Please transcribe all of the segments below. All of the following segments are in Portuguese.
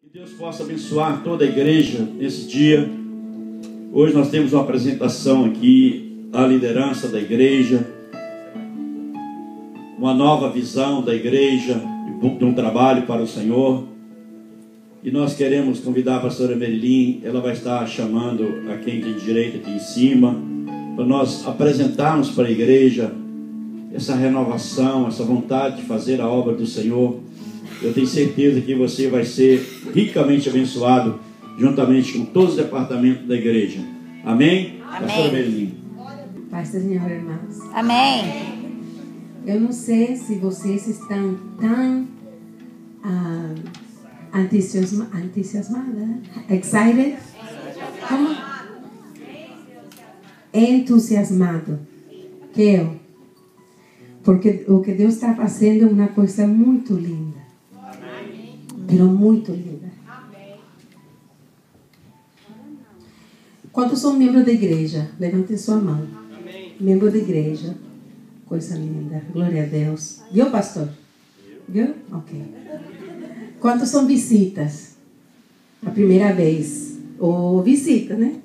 Que Deus possa abençoar toda a igreja nesse dia. Hoje nós temos uma apresentação aqui da liderança da igreja, uma nova visão da igreja, de um trabalho para o Senhor. E nós queremos convidar a pastora Merilin. Ela vai estar chamando a quem tem direito aqui em cima, para nós apresentarmos para a igreja essa renovação, essa vontade de fazer a obra do Senhor. Eu tenho certeza que você vai ser ricamente abençoado, juntamente com todos os departamentos da igreja. Amém? Amém. Pastora Merilin. Paz do Senhor, irmãos. Amém. Eu não sei se vocês estão tão entusiasmadas, excited, como? Entusiasmado, que eu, porque o que Deus está fazendo é uma coisa muito linda, pero muito linda. Quantos são membros da igreja? Levantem sua mão. Membro da igreja. Coisa linda. Glória a Deus. Viu, pastor? Viu? Ok. Quantos são visitas? A primeira vez. Ou visita, né?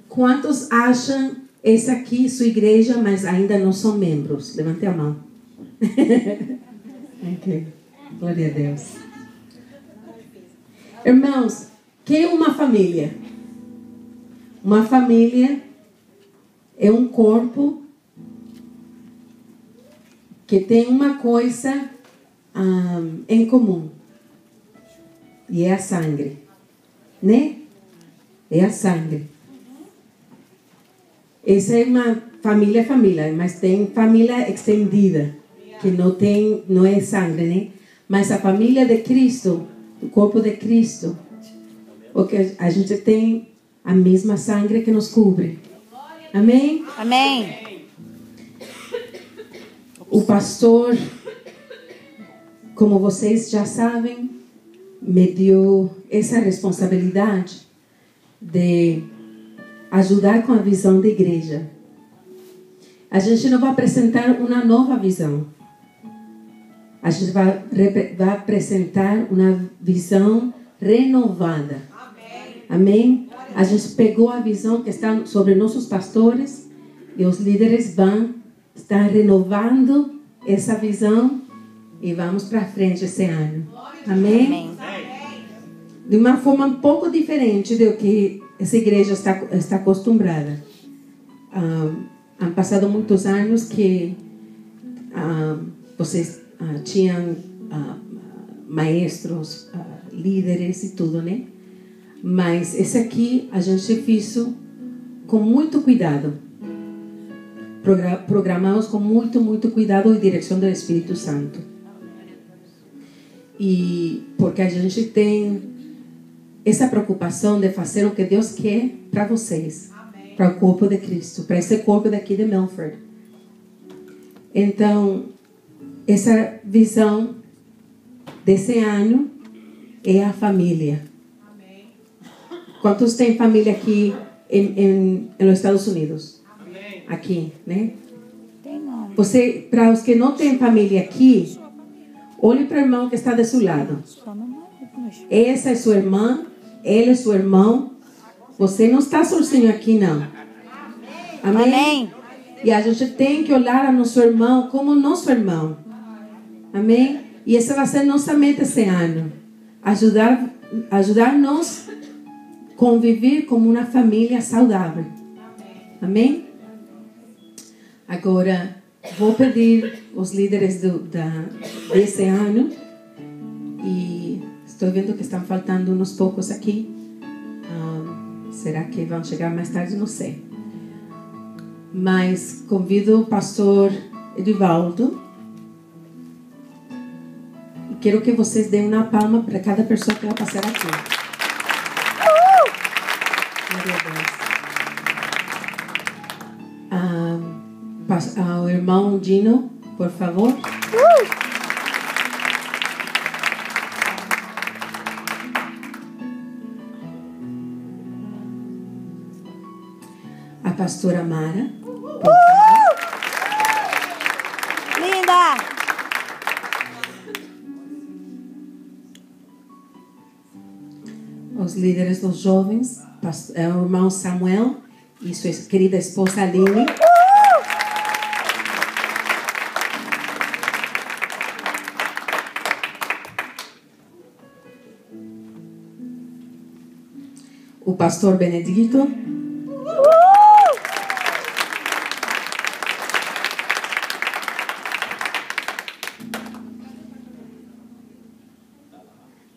Quantos acham esse aqui, sua igreja, mas ainda não são membros? Levante a mão. Ok. Glória a Deus. Irmãos, que é uma família? Uma família é um corpo que tem uma coisa em comum. E é a sangue. Né? É a sangue. Essa é uma família, mas tem família extendida, que não é sangue, né? Mas a família de Cristo, o corpo de Cristo, porque a gente tem a mesma sangue que nos cobre. Amém? Amém. O pastor, como vocês já sabem, me deu essa responsabilidade de ajudar com a visão da igreja. A gente não vai apresentar uma nova visão. A gente vai apresentar uma visão renovada. Amém? A gente pegou a visão que está sobre nossos pastores e os líderes vão estar renovando essa visão e vamos para frente esse ano. Amém? Amém. De uma forma um pouco diferente do que essa igreja está acostumada. Han passado muitos anos que vocês tinham maestros, líderes e tudo, né? Mas esse aqui a gente fez com muito cuidado. Programamos com muito cuidado e direção do Espírito Santo. E porque a gente tem essa preocupação de fazer o que Deus quer para vocês, para o corpo de Cristo, para esse corpo daqui de Milford. Então, essa visão desse ano é a família. Quantos têm família aqui nos Estados Unidos? Aqui, né? Você, para os que não têm família aqui, olhe para o irmão que está do seu lado. Essa é sua irmã, ele é seu irmão. Você não está sozinho aqui, não. Amém? Amém. E a gente tem que olhar a nosso irmão como nosso irmão. Amém? E essa vai ser nossa meta esse ano. Ajudar-nos a conviver como uma família saudável. Amém? Agora, vou pedir os líderes desse ano. E estou vendo que estão faltando uns poucos aqui. Será que vão chegar mais tarde? Não sei. Mas convido o pastor Edivaldo. E quero que vocês deem uma palma para cada pessoa que vai passar aqui. O irmão Dino, por favor. A pastora Mara. Linda. os líderes dos jovens, o irmão Samuel e sua querida esposa Aline. O pastor Benedito.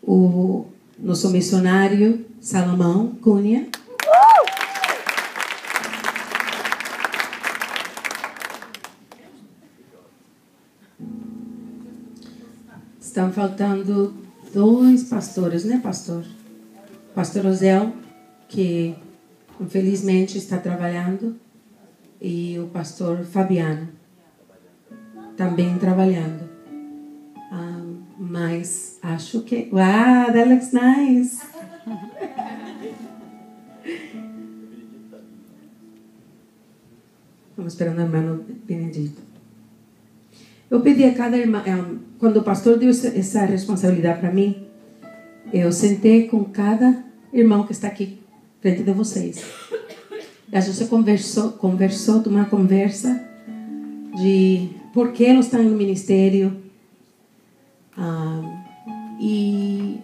O nosso missionário Salomão Cunha. Estão faltando 2 pastores, né, pastor? Pastor Ozel, que infelizmente está trabalhando, e o pastor Fabiano, também trabalhando. Mas acho que... Wow, that looks nice. Estamos esperando o irmão Benedito. Eu pedi a cada irmã... Quando o pastor deu essa responsabilidade para mim, eu sentei com cada irmão que está aqui, frente de vocês. E a gente conversou, uma conversa de por que eles estão no ministério, e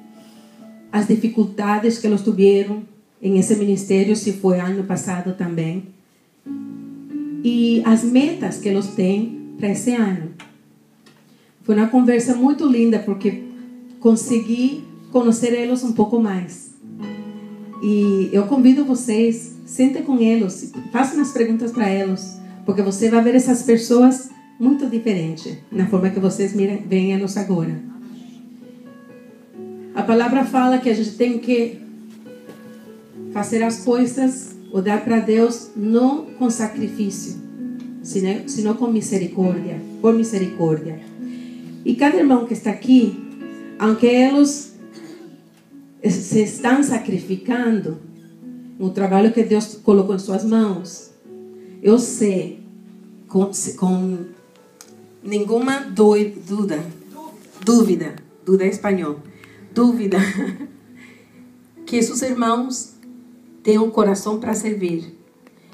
as dificuldades que eles tiveram em esse ministério, se foi ano passado também, e as metas que eles têm para esse ano. Foi uma conversa muito linda, porque consegui conhecer eles um pouco mais. E eu convido vocês, sentem com eles, façam as perguntas para eles, porque você vai ver essas pessoas muito diferentes na forma que vocês veem eles agora. A palavra fala que a gente tem que fazer as coisas ou dar para Deus não com sacrifício, senão com misericórdia, por misericórdia. E cada irmão que está aqui, aunque eles se estão sacrificando no trabalho que Deus colocou em suas mãos, eu sei com nenhuma dúvida é espanhol, dúvida, que esses irmãos têm um coração para servir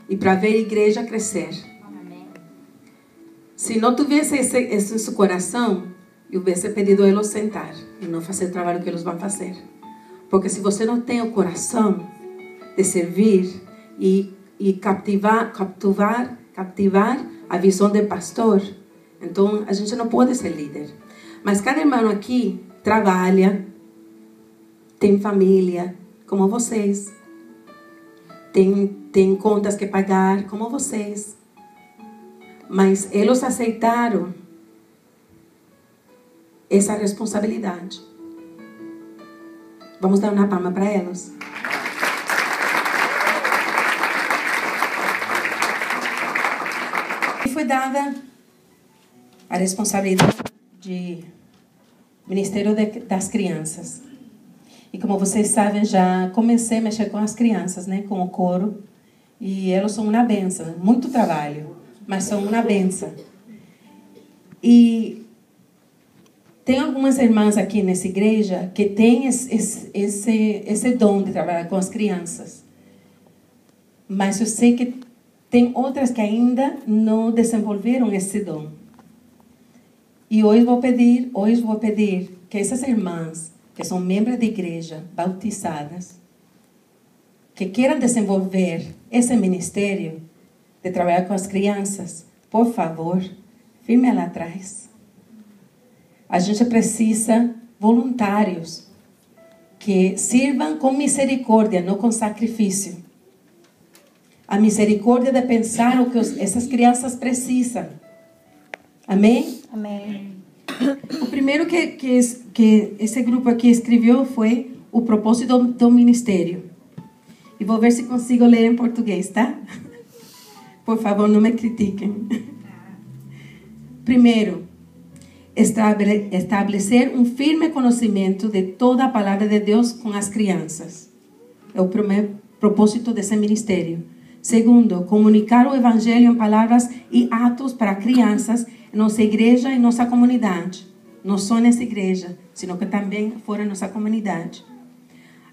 e para ver a igreja crescer. Amém. Se não tivesse esse em seu coração, eu tivesse pedido a eles sentar e não fazer o trabalho que eles vão fazer. Porque se você não tem o coração de servir e captivar a visão do pastor, então a gente não pode ser líder. Mas cada irmão aqui trabalha, tem família, como vocês. Tem contas que pagar, como vocês. Mas eles aceitaram essa responsabilidade. Vamos dar uma palma para elas. E foi dada a responsabilidade de Ministério das Crianças. E como vocês sabem, já comecei a mexer com as crianças, né, com o coro. E elas são uma benção, muito trabalho, mas são uma benção. E tem algumas irmãs aqui nessa igreja que têm esse dom de trabalhar com as crianças. Mas eu sei que tem outras que ainda não desenvolveram esse dom. E hoje vou pedir que essas irmãs, que são membros da igreja, bautizadas, que queiram desenvolver esse ministério de trabalhar com as crianças, por favor, firme lá atrás. A gente precisa voluntários que sirvam com misericórdia, não com sacrifício. A misericórdia de pensar o que essas crianças precisam. Amém? Amém. O primeiro que esse grupo aqui escreveu foi o propósito do ministério. E vou ver se consigo ler em português, tá? Por favor, não me critiquem. Primeiro, estabelecer um firme conhecimento de toda a palavra de Deus com as crianças. É o primeiro propósito desse ministério. Segundo, comunicar o evangelho em palavras e atos para crianças em nossa igreja e nossa comunidade. Não só nessa igreja, sino que também fora nossa comunidade.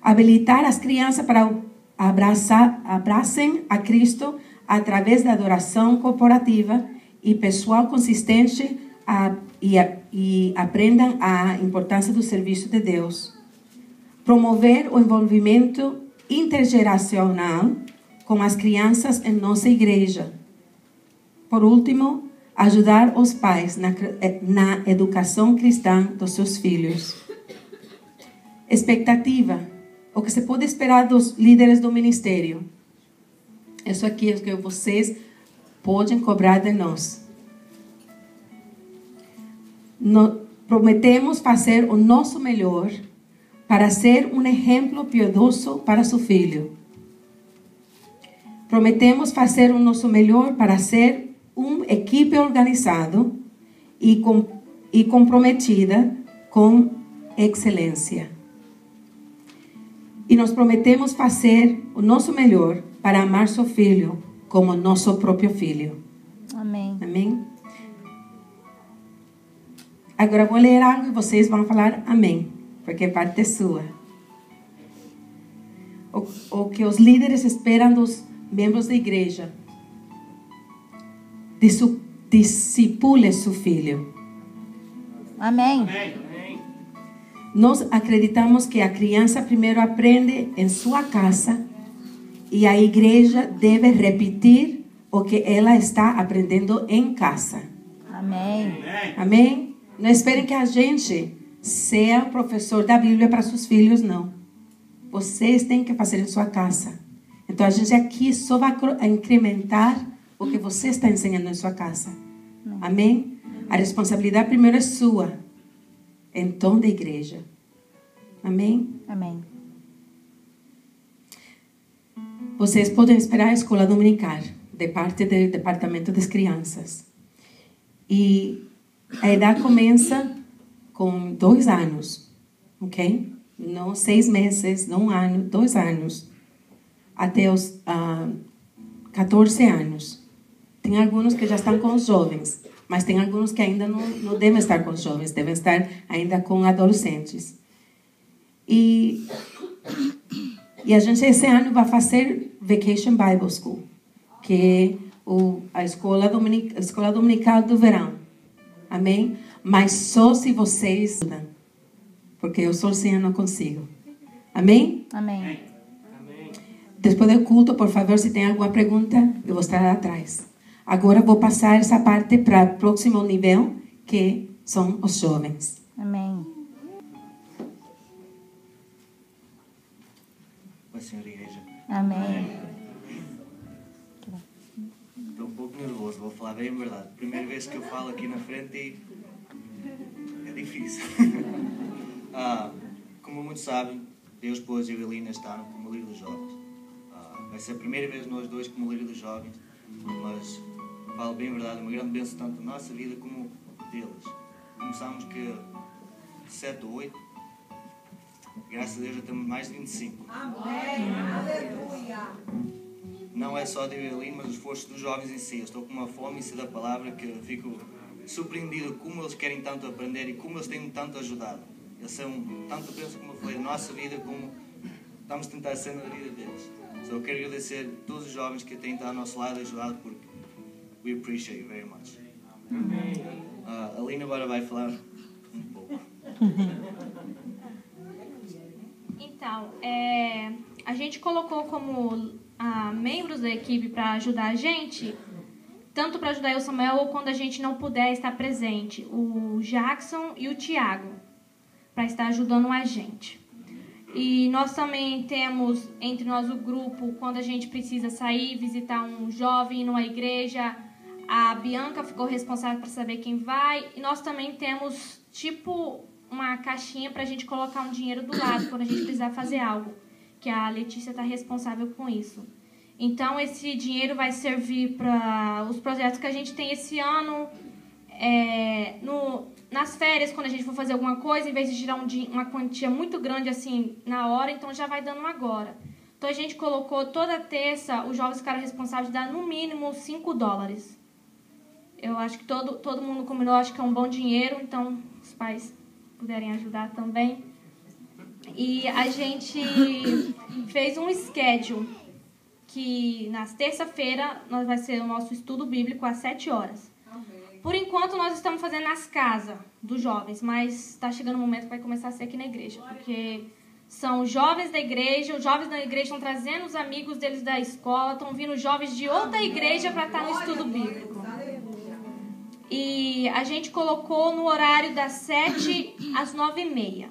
Habilitar as crianças para abracem a Cristo através da adoração corporativa e pessoal consistente e aprendam a importância do serviço de Deus. Promover o envolvimento intergeracional com as crianças em nossa igreja. Por último, ajudar os pais na educação cristã dos seus filhos. Expectativa. O que se pode esperar dos líderes do ministério. Isso aqui é o que vocês podem cobrar de nós. Prometemos fazer o nosso melhor para ser um exemplo piedoso para seu filho. Prometemos fazer o nosso melhor para ser uma equipe organizada e comprometida com excelência. E nós prometemos fazer o nosso melhor para amar seu filho como nosso próprio filho. Amém. Amém? Agora vou ler algo e vocês vão falar amém, porque é parte sua. O que os líderes esperam dos membros da igreja. Discipule seu filho. Amém. Nós acreditamos que a criança primeiro aprende em sua casa e a igreja deve repetir o que ela está aprendendo em casa. Amém. Amém? Não esperem que a gente seja o professor da Bíblia para seus filhos, não. Vocês têm que fazer em sua casa. Então a gente aqui só vai incrementar o que você está ensinando em sua casa. Amém? A responsabilidade primeiro é sua. Então da igreja. Amém? Amém. Vocês podem esperar a escola dominical de parte do departamento das crianças. E a idade começa com 2 anos, ok? Não 6 meses, não 1 ano, 2 anos. Até os 14 anos. Tem alguns que já estão com os jovens, mas tem alguns que ainda não devem estar com os jovens, devem estar ainda com adolescentes. E a gente esse ano vai fazer Vacation Bible School, que é a escola dominical do verão. Amém? Mas só se vocês estudam, porque eu sozinha não consigo. Amém? Amém. Depois do culto, por favor, se tem alguma pergunta, eu vou estar lá atrás. Agora vou passar essa parte para o próximo nível, que são os jovens. Amém. Oi, senhora igreja. Amém. Estou um pouco nervoso, vou falar bem a verdade. Primeira vez que eu falo aqui na frente e é difícil. Como muitos sabem, Deus pôs eu e a Lina este ano como líder dos jovens. Vai ser a primeira vez nós dois como líder dos jovens, mas falo bem a verdade, é uma grande bênção tanto na nossa vida como deles. Começámos que 7 ou 8, graças a Deus já temos mais de 25. Amém! Aleluia! Não é só de eu e a Lina, mas o esforço dos jovens em si. Eu estou com uma fome em si da palavra que eu fico surpreendido como eles querem tanto aprender e como eles têm tanto ajudado. Eles são tanto, penso como eu falei, na nossa vida como estamos a tentar ser na vida deles. Eu quero agradecer a todos os jovens que têm estado ao nosso lado e ajudado, porque we appreciate you very much. A Lina agora vai falar um pouco. Então, a gente colocou como membros da equipe para ajudar a gente, tanto para ajudar o Samuel ou quando a gente não puder estar presente, o Jackson e o Tiago, para estar ajudando a gente. E nós também temos entre nós o grupo, quando a gente precisa sair, visitar um jovem numa igreja, a Bianca ficou responsável para saber quem vai. E nós também temos tipo uma caixinha para a gente colocar um dinheiro do lado quando a gente precisar fazer algo, que a Letícia está responsável com isso. Então esse dinheiro vai servir para os projetos que a gente tem esse ano, nas férias, quando a gente for fazer alguma coisa, em vez de girar uma quantia muito grande assim na hora, então já vai dando agora. Então a gente colocou toda terça, os jovens ficaram responsáveis de dar no mínimo $5. Eu acho que todo mundo combinou, acho que é um bom dinheiro, então os pais puderem ajudar também. E a gente fez um schedule que nas terça-feira vai ser o nosso estudo bíblico às 7 horas. Por enquanto nós estamos fazendo nas casas dos jovens, mas está chegando o momento que vai começar a ser aqui na igreja, porque são jovens da igreja, os jovens da igreja estão trazendo os amigos deles da escola, estão vindo jovens de outra igreja para estar no estudo bíblico. E a gente colocou no horário das 7 às 9h30.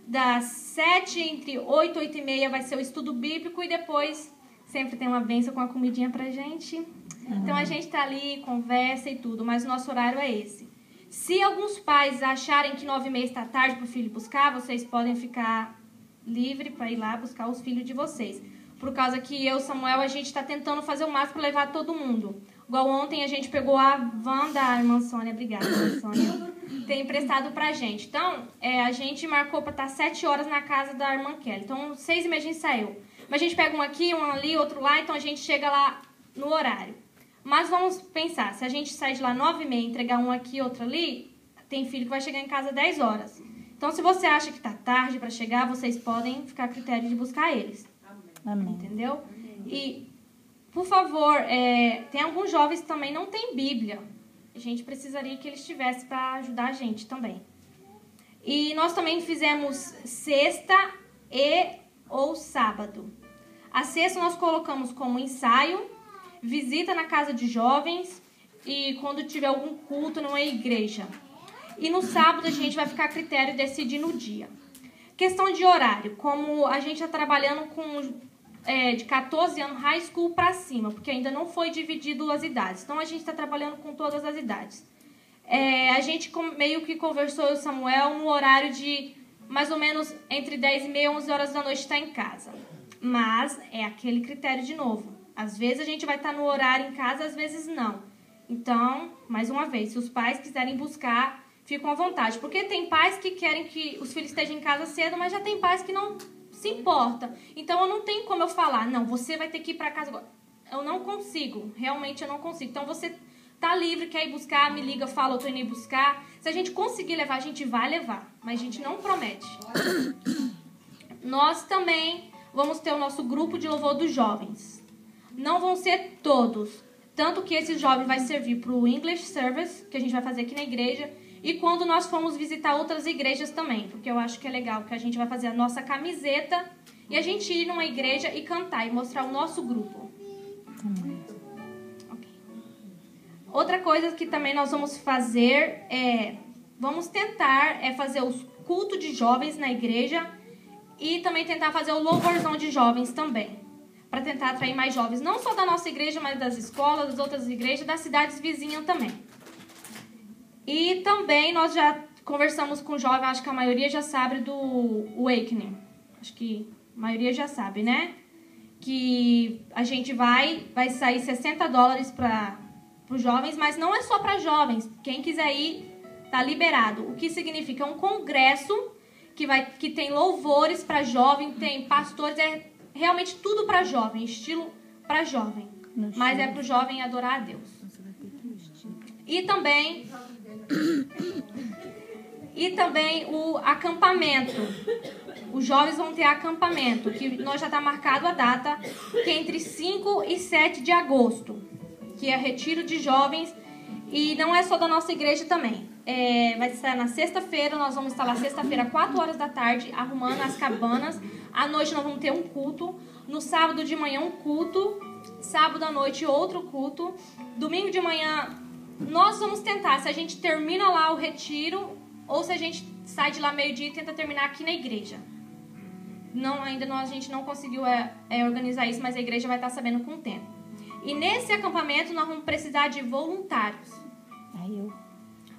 Das 7, entre 8 e 8h30 vai ser o estudo bíblico e depois sempre tem uma bênção com a comidinha pra gente. Então a gente tá ali, conversa e tudo, mas o nosso horário é esse. Se alguns pais acharem que 9h30 está tarde para o filho buscar, vocês podem ficar livre para ir lá buscar os filhos de vocês. Por causa que eu e Samuel, a gente está tentando fazer o máximo para levar todo mundo. Igual ontem a gente pegou a van da irmã Sônia, obrigada, irmã Sônia, tem emprestado pra gente. Então, a gente marcou para estar 7 horas na casa da irmã Kelly. Então, 6h30 a gente saiu. Mas a gente pega um aqui, um ali, outro lá, então a gente chega lá no horário. Mas vamos pensar, se a gente sair de lá 9h30 e entregar um aqui, outro ali, tem filho que vai chegar em casa 10 horas. Então, se você acha que está tarde para chegar, vocês podem ficar a critério de buscar eles. Amém. Entendeu? E, por favor, tem alguns jovens que também não têm Bíblia. A gente precisaria que eles tivessem para ajudar a gente também. E nós também fizemos sexta ou sábado. A sexta nós colocamos como ensaio, visita na casa de jovens e quando tiver algum culto numa igreja. E no sábado a gente vai ficar a critério de decidir no dia. Questão de horário, como a gente está trabalhando com de 14 anos, high school para cima, porque ainda não foi dividido as idades. Então a gente está trabalhando com todas as idades. A gente meio que conversou, eu e o Samuel, no horário de mais ou menos entre 10h30 e 11 horas da noite está em casa. Mas é aquele critério de novo. Às vezes a gente vai estar no horário em casa, às vezes não. Então, mais uma vez, se os pais quiserem buscar, ficam à vontade. Porque tem pais que querem que os filhos estejam em casa cedo, mas já tem pais que não se importam. Então, eu não tenho como eu falar, não, você vai ter que ir para casa agora. Eu não consigo, realmente eu não consigo. Então, você tá livre, quer ir buscar, me liga, fala, eu tô indo ir buscar. Se a gente conseguir levar, a gente vai levar. Mas a gente não promete. Nós também vamos ter o nosso grupo de louvor dos jovens. Não vão ser todos. Tanto que esse jovem vai servir para o English Service, que a gente vai fazer aqui na igreja. E quando nós formos visitar outras igrejas também. Porque eu acho que é legal que a gente vai fazer a nossa camiseta e a gente ir numa igreja e cantar e mostrar o nosso grupo. Okay. Outra coisa que também nós vamos fazer vamos tentar fazer os cultos de jovens na igreja e também tentar fazer o louvorzão de jovens também. Para tentar atrair mais jovens, não só da nossa igreja, mas das escolas, das outras igrejas, das cidades vizinhas também. E também nós já conversamos com jovens, acho que a maioria já sabe do Awakening. Acho que a maioria já sabe, né? Que a gente vai sair $60 para os jovens, mas não é só para jovens. Quem quiser ir, tá liberado. O que significa um congresso que tem louvores para jovem, tem pastores, realmente tudo para jovem, estilo para jovem. Mas é para o jovem adorar a Deus. E também o acampamento. Os jovens vão ter acampamento, que nós já está marcado a data, que é entre 5 e 7 de agosto, que é retiro de jovens, e não é só da nossa igreja também. Vai estar na sexta-feira, nós vamos estar lá sexta-feira, 4 horas da tarde, arrumando as cabanas. À noite nós vamos ter um culto. No sábado de manhã um culto. Sábado à noite outro culto. Domingo de manhã nós vamos tentar, se a gente termina lá o retiro, ou se a gente sai de lá meio-dia e tenta terminar aqui na igreja. A gente não conseguiu organizar isso, mas a igreja vai estar sabendo com o tempo. E nesse acampamento nós vamos precisar de voluntários.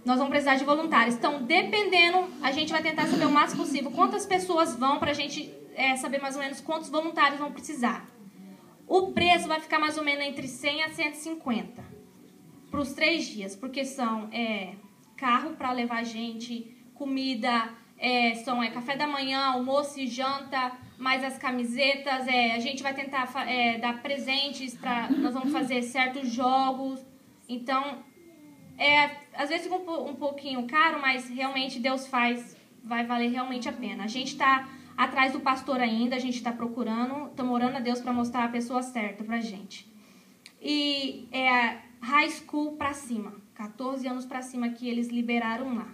Nós vamos precisar de voluntários. Então, dependendo, a gente vai tentar saber o máximo possível quantas pessoas vão, para a gente saber mais ou menos quantos voluntários vão precisar. O preço vai ficar mais ou menos entre 100 a 150 para os 3 dias, porque são carro para levar gente, comida, são café da manhã, almoço e janta, mais as camisetas, a gente vai tentar dar presentes, nós vamos fazer certos jogos. Então, às vezes fica um pouquinho caro, mas realmente Deus vai valer realmente a pena. A gente está atrás do pastor ainda, a gente está procurando, estamos orando a Deus para mostrar a pessoa certa para a gente. E é high school para cima, 14 anos para cima que eles liberaram lá.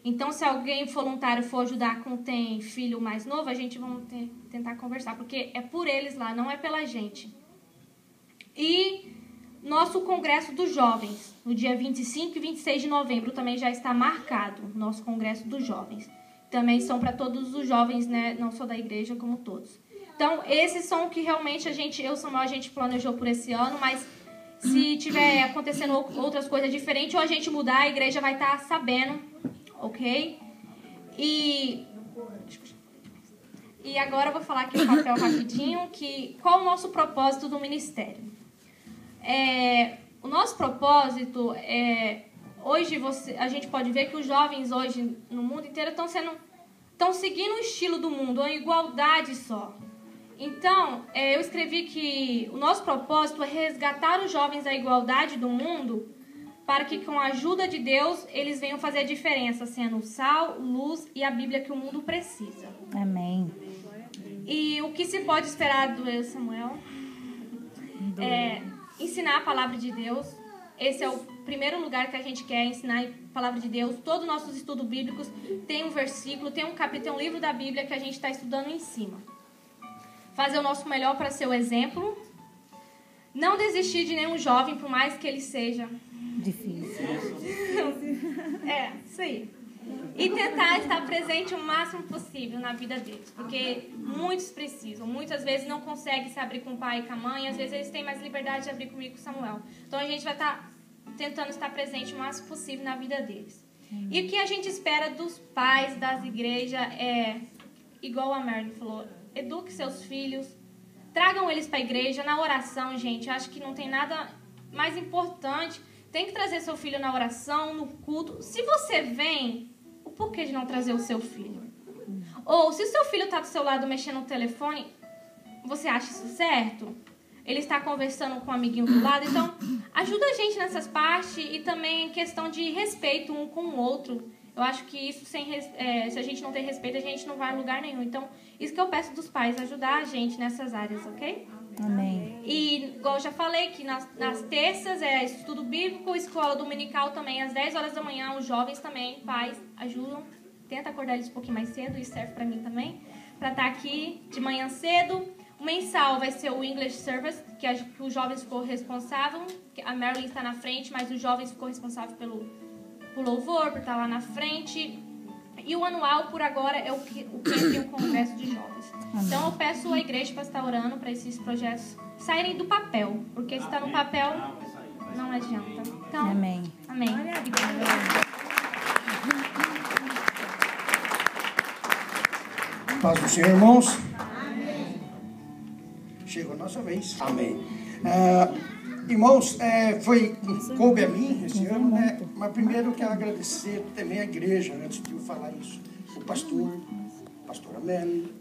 Então, se alguém voluntário for ajudar com tem filho mais novo, a gente vai tentar conversar, porque é por eles lá, não é pela gente. E nosso congresso dos jovens, no dia 25 e 26 de novembro, também já está marcado, nosso congresso dos jovens. Também são para todos os jovens, né, não só da igreja, como todos. Então, esses são o que realmente a gente planejou por esse ano, mas se tiver acontecendo outras coisas diferentes, ou a gente mudar, a igreja vai estar sabendo, ok? E agora eu vou falar aqui o papel rapidinho, qual o nosso propósito do ministério. O nosso propósito hoje a gente pode ver que os jovens hoje no mundo inteiro estão seguindo o estilo do mundo, a igualdade só. Então, eu escrevi que o nosso propósito é resgatar os jovens da igualdade do mundo para que, com a ajuda de Deus, eles venham fazer a diferença, sendo sal, luz e a Bíblia que o mundo precisa. Amém. E o que se pode esperar do Samuel é ensinar a palavra de Deus. Esse é o primeiro lugar que a gente quer, ensinar a palavra de Deus. Todos os nossos estudos bíblicos tem um versículo, tem um capítulo, tem um livro da Bíblia que a gente está estudando em cima. Fazer o nosso melhor para ser o exemplo. Não desistir de nenhum jovem, por mais que ele seja Difícil. Isso aí. E tentar estar presente o máximo possível na vida deles. Porque muitos precisam. Muitas vezes não conseguem se abrir com o pai e com a mãe. Às vezes eles têm mais liberdade de abrir comigo e com o Samuel. Então a gente vai estar tentando estar presente o máximo possível na vida deles. E o que a gente espera dos pais, das igrejas, igual a Marilyn falou, eduque seus filhos, tragam eles para a igreja, na oração, gente. Acho que não tem nada mais importante. Tem que trazer seu filho na oração, no culto. Se você vem, o porquê de não trazer o seu filho? Ou se o seu filho está do seu lado mexendo no telefone, você acha isso certo? Ele está conversando com um amiguinho do lado. Então, ajuda a gente nessas partes e também em questão de respeito um com o outro. Eu acho que isso, se a gente não tem respeito, a gente não vai a lugar nenhum. Então, isso que eu peço dos pais, ajudar a gente nessas áreas, ok? Amém. E, igual eu já falei, que nas terças é estudo bíblico, escola dominical também, às 10 horas da manhã, os jovens também, pais, ajudam. Tenta acordar eles um pouquinho mais cedo, isso serve para mim também, para estar aqui de manhã cedo. O mensal vai ser o English Service, que os jovens ficou responsável. A Marilyn está na frente, mas os jovens ficou responsável pelo louvor, por estar lá na frente. E o anual, por agora, é o Congresso de Jovens. Então, eu peço à igreja para estar orando para esses projetos saírem do papel. Porque se está no papel, não adianta. Então, Amém. Amém. Paz do Senhor, irmãos. Chegou a nossa vez. Amém. Irmãos, coube a mim esse ano, né? Mas primeiro eu quero agradecer também a igreja, antes de eu falar isso. O pastor, a pastora Melly.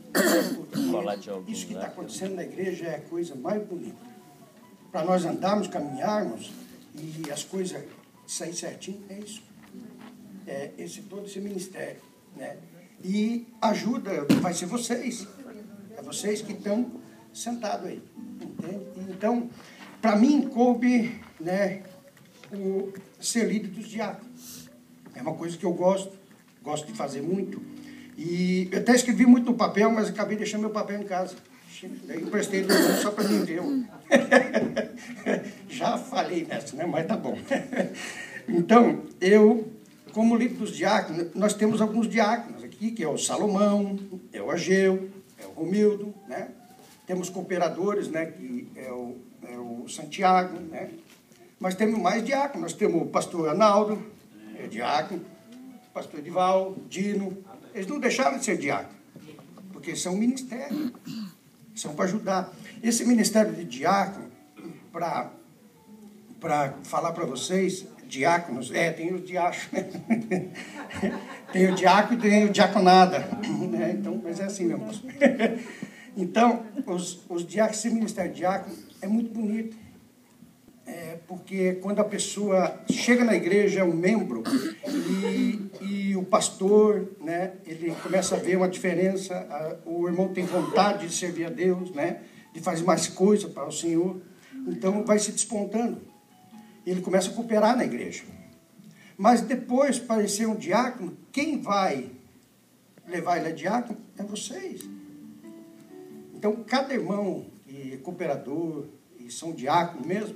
Isso que está acontecendo na igreja é a coisa mais bonita. Para nós andarmos, caminharmos e as coisas saírem certinho, é isso. Todo esse ministério, né? E ajuda, vai ser vocês. É vocês que estão sentados aí, entende? Então, para mim, coube, né, o ser líder dos diáconos. É uma coisa que eu gosto de fazer muito. E eu até escrevi muito no papel, mas acabei deixando meu papel em casa. Daí emprestei do mundo só para mim ver. Já falei nessa, né? Mas tá bom. Então, eu, como líder dos diáconos, nós temos alguns diáconos aqui, que é o Salomão, é o Ageu, é o Romildo, né? Temos cooperadores, né, que é o Santiago, né? Mas temos mais diáconos. Nós temos o pastor Arnaldo, é diácono, o pastor Edival, Dino. Eles não deixaram de ser diácono, porque são um ministério, são para ajudar. Esse ministério de diácono, para falar para vocês, diáconos, tem os diachos, né? Tem o diácono e tem o diaconada, né? Então, mas é assim mesmo. Então, os diáconos, esse ministério de diácono é muito bonito. porque quando a pessoa chega na igreja, é um membro, e o pastor, né, ele começa a ver uma diferença, o irmão tem vontade de servir a Deus, né, de fazer mais coisa para o Senhor, então vai se despontando. Ele começa a cooperar na igreja. Mas depois, para ser um diácono, quem vai levar ele a diácono é vocês. Então, cada irmão e cooperador, e são diácono mesmo,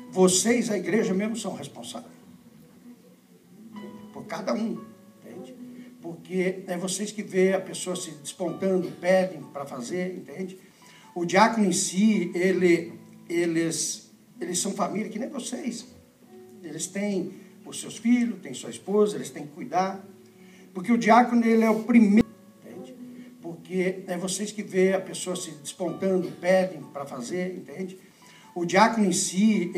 vocês, a igreja mesmo, são responsáveis. Por cada um, entende? Porque é vocês que vê a pessoa se despontando, pedem para fazer, entende? O diácono em si, eles são família que nem vocês. Eles têm os seus filhos, têm sua esposa, eles têm que cuidar. Porque o diácono, ele é o primeiro, entende? Porque é vocês que vê a pessoa se despontando, pedem para fazer, entende? O diácono em si,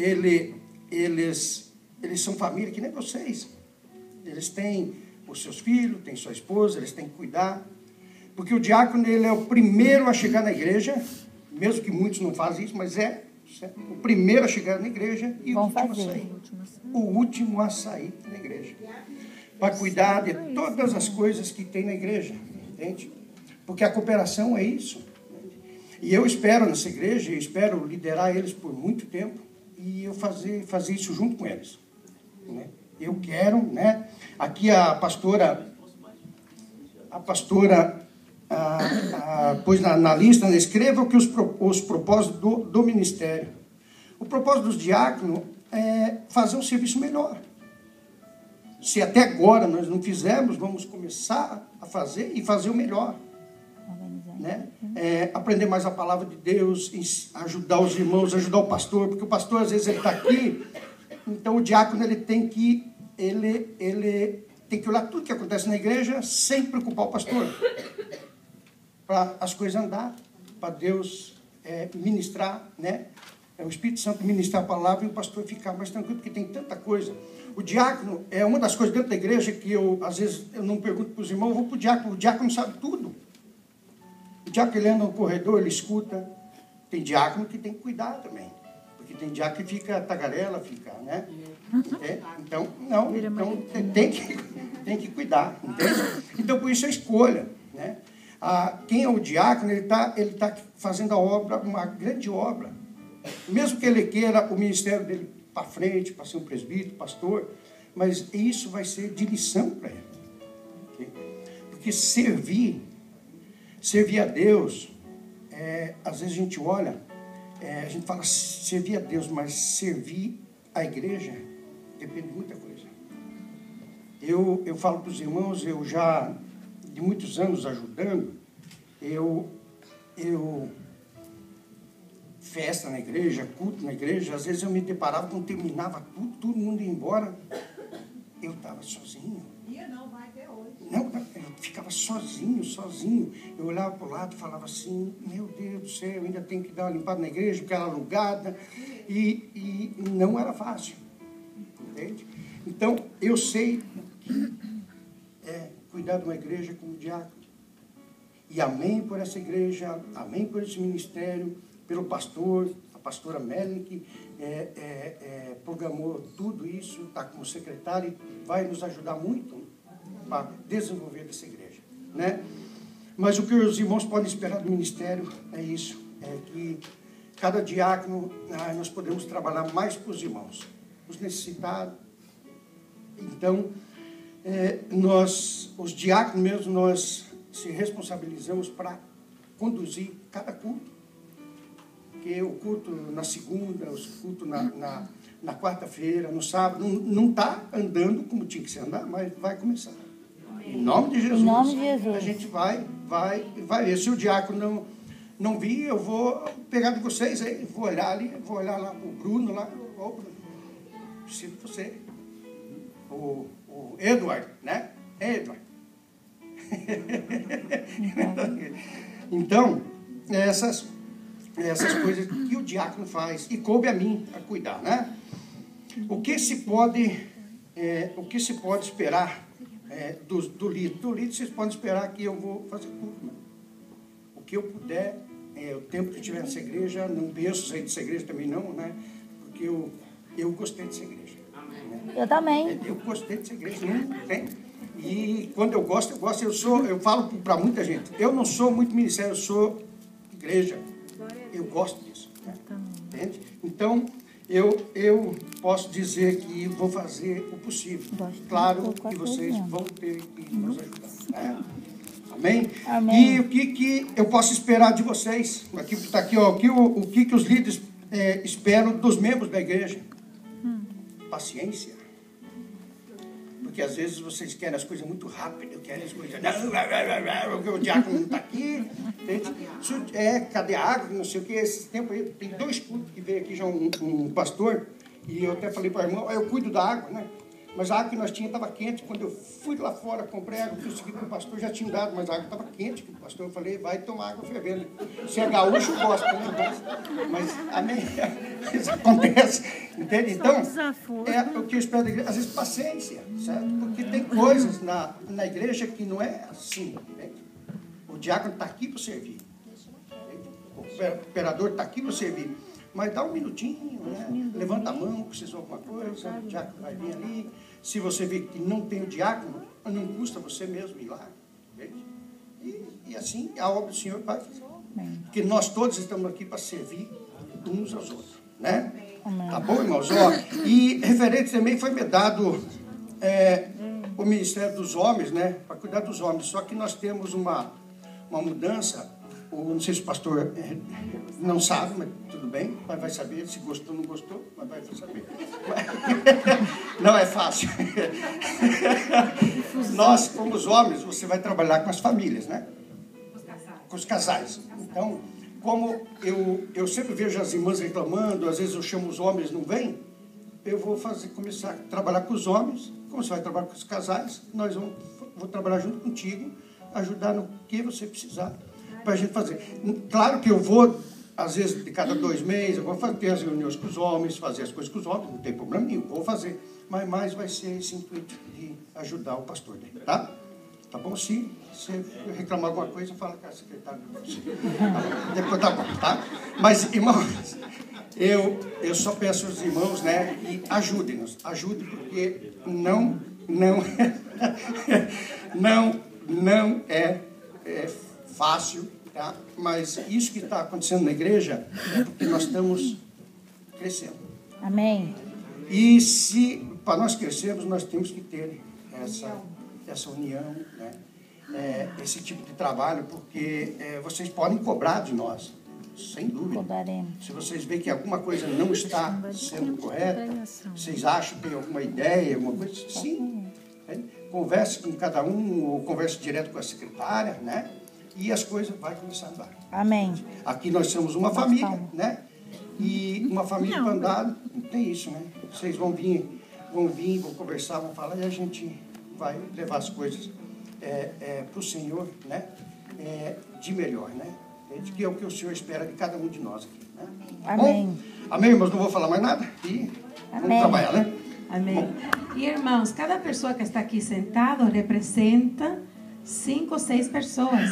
eles são família que nem vocês. Eles têm os seus filhos, têm sua esposa, eles têm que cuidar. Porque o diácono, ele é o primeiro a chegar na igreja, mesmo que muitos não fazem isso, mas é o primeiro a chegar na igreja e o último a sair. O último a sair da igreja. Para cuidar de todas as coisas que tem na igreja, entende? Porque a cooperação é isso. E eu espero nessa igreja, eu espero liderar eles por muito tempo e eu fazer isso junto com eles. Né? Eu quero, né? Aqui a pastora pôs na lista, né? Escreva o que os propósitos do ministério. O propósito dos diáconos é fazer um serviço melhor. Se até agora nós não fizemos, vamos começar a fazer e fazer o melhor. Né? Aprender mais a palavra de Deus, ajudar os irmãos, ajudar o pastor, porque o pastor às vezes ele está aqui, então o diácono ele tem que olhar tudo que acontece na igreja sem preocupar o pastor, para as coisas andar, para Deus ministrar, né? O Espírito Santo ministrar a palavra e o pastor ficar mais tranquilo, porque tem tanta coisa. O diácono é uma das coisas dentro da igreja que às vezes eu não pergunto para os irmãos, eu vou para o diácono sabe tudo. O diácono, ele anda no corredor, ele escuta. Tem diácono que tem que cuidar também. Porque tem diácono que fica tagarela, né? Então, tem que cuidar, entende? Então, por isso a escolha, né? Quem é o diácono, ele tá fazendo a obra, uma grande obra. Mesmo que ele queira o ministério dele para frente, para ser um presbítero, pastor, mas isso vai ser de lição para ele. Okay? Porque servir a Deus, às vezes a gente olha, a gente fala servir a Deus, mas servir a igreja depende de muita coisa. Eu falo para os irmãos, eu já, de muitos anos ajudando, festa na igreja, culto na igreja, às vezes eu me deparava quando terminava tudo, todo mundo ia embora, eu estava sozinho. Não, eu ficava sozinho. Eu olhava para o lado e falava assim, meu Deus do céu, eu ainda tenho que dar uma limpada na igreja, porque era alugada, e não era fácil, entende? Então, eu sei o que é cuidar de uma igreja como diácono. E amém por essa igreja, amém por esse ministério, pelo pastor, a pastora Melanie, que programou tudo isso, está como secretária e vai nos ajudar muito para desenvolver essa igreja, né? Mas o que os irmãos podem esperar do ministério é isso, é que cada diácono nós podemos trabalhar mais para os irmãos, os necessitados. Então, nós, os diáconos mesmo, nós se responsabilizamos para conduzir cada culto. Porque o culto na segunda, o culto na quarta-feira, no sábado, não está andando como tinha que ser andar, mas vai começar. Em nome de Jesus. Em nome de Jesus. A gente vai ver. Se o diácono não vir, eu vou pegar de vocês aí, vou olhar lá o Bruno, lá, preciso de você. O Edward, né? Edward. Então, essas coisas que o diácono faz, e coube a mim a cuidar, né? O que se pode esperar do líder? Do líder vocês podem esperar que eu vou fazer tudo, né? O tempo que eu tiver nessa igreja, não penso sair dessa igreja também não, né? porque eu gostei dessa igreja. Eu também. Eu gostei dessa igreja, não tem. E quando eu gosto, eu falo para muita gente, eu não sou muito ministério, eu sou igreja. Eu gosto disso. Né? Entende? Então, eu posso dizer que vou fazer o possível. Claro que vocês vão ter que nos ajudar. Né? Amém? Amém. E o que eu posso esperar de vocês? Aqui está aqui, ó, o que os líderes esperam dos membros da igreja? Paciência. Porque às vezes vocês querem as coisas muito rápidas, querem as coisas. Não, o diácono não está aqui. Cadê a água? Não sei o que. Esse tempo aí, tem 2 cultos que veio aqui já um pastor, e eu até falei para o irmão, eu cuido da água, né? Mas a água que nós tínhamos estava quente. Quando eu fui lá fora, comprei água, consegui que o pastor já tinha dado, mas a água estava quente. O pastor, eu falei, vai tomar água fervendo. Se é gaúcho, gosta, né? Mas, amém? Isso acontece, entende? Então, o que eu espero da igreja, às vezes, paciência, certo? Porque tem coisas na igreja que não é assim, entende? O diácono está aqui para servir. Entende? O operador está aqui para servir. Mas dá um minutinho, né? Levanta a mão, precisou de alguma coisa, o diácono vai vir ali. Se você vê que não tem o diácono, não custa você mesmo ir lá. Entende? E assim a obra do Senhor vai fazer. Porque nós todos estamos aqui para servir uns aos outros. Né? Tá bom, irmãos? Ó, e referente também foi me dado o Ministério dos Homens, né? Para cuidar dos homens. Só que nós temos uma mudança. Não sei se o pastor não sabe, mas tudo bem, mas vai saber. Se gostou ou não gostou, mas vai saber. Não é fácil. Nós, como os homens, você vai trabalhar com as famílias, né? Com os casais. Então, como eu sempre vejo as irmãs reclamando, às vezes eu chamo os homens, não vêm, eu vou começar a trabalhar com os homens. Como você vai trabalhar com os casais, vou trabalhar junto contigo, ajudar no que você precisar, para a gente fazer. Claro que eu vou, às vezes, de cada 2 meses, eu vou ter as reuniões com os homens, fazer as coisas com os homens, não tem problema nenhum, vou fazer. Mas mais vai ser esse intuito de ajudar o pastor dele, tá? Tá bom? Se você reclamar alguma coisa, fala com a secretária. Tá? Depois tá bom, tá? Mas, irmãos, eu só peço aos irmãos, né? E ajudem-nos. Ajudem, porque não é fácil, tá? Mas isso que está acontecendo na igreja é porque nós estamos crescendo. Amém. E para nós crescermos, nós temos que ter essa união, né? Esse tipo de trabalho, porque vocês podem cobrar de nós, sem dúvida. Cobraremos. Se vocês veem que alguma coisa não está sendo correta, vocês acham que tem alguma ideia, alguma coisa, sim. Converse com cada um, ou converse direto com a secretária, né? E as coisas vão começar a andar. Amém. Aqui nós somos uma família, né? E uma família para andar, não tem isso, né? Vocês vão vir, vão conversar, vão falar, e a gente vai levar as coisas para o Senhor, né? De melhor, né? Que é o que o Senhor espera de cada um de nós aqui, né? Amém. Bom, amém, irmãos? Não vou falar mais nada? E vamos trabalhar, né? Amém. Bom. E irmãos, cada pessoa que está aqui sentado representa 5 ou 6 pessoas.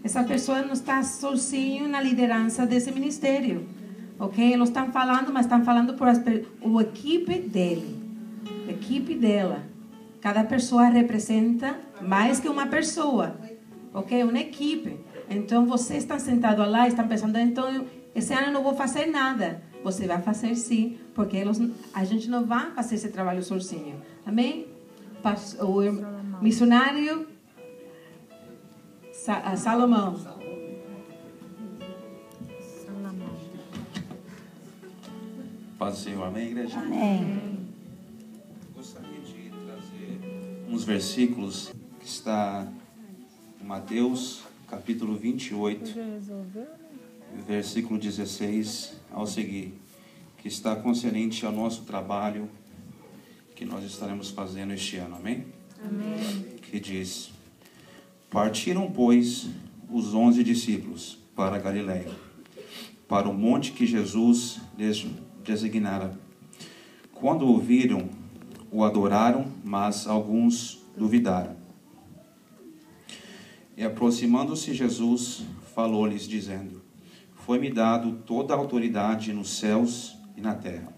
Essa pessoa não está sozinho na liderança desse ministério, ok? Eles estão falando, mas estão falando por a equipe dele, a equipe dela. Cada pessoa representa mais que uma pessoa, ok? Uma equipe. Então, vocês estão sentados lá e estão pensando, então, esse ano eu não vou fazer nada. Você vai fazer sim, porque a gente não vai fazer esse trabalho sozinho. Amém? O missionário Salomão. Paz do Senhor, amém, igreja? Amém. Gostaria de trazer uns versículos que está em Mateus, capítulo 28, versículo 16 ao seguir, que está concernente ao nosso trabalho que nós estaremos fazendo este ano, amém? Amém. Que diz: partiram, pois, os 11 discípulos para a Galileia, para o monte que Jesus lhes designara. Quando o viram, o adoraram, mas alguns duvidaram. E aproximando-se Jesus, falou-lhes, dizendo: foi-me dado toda a autoridade nos céus e na terra.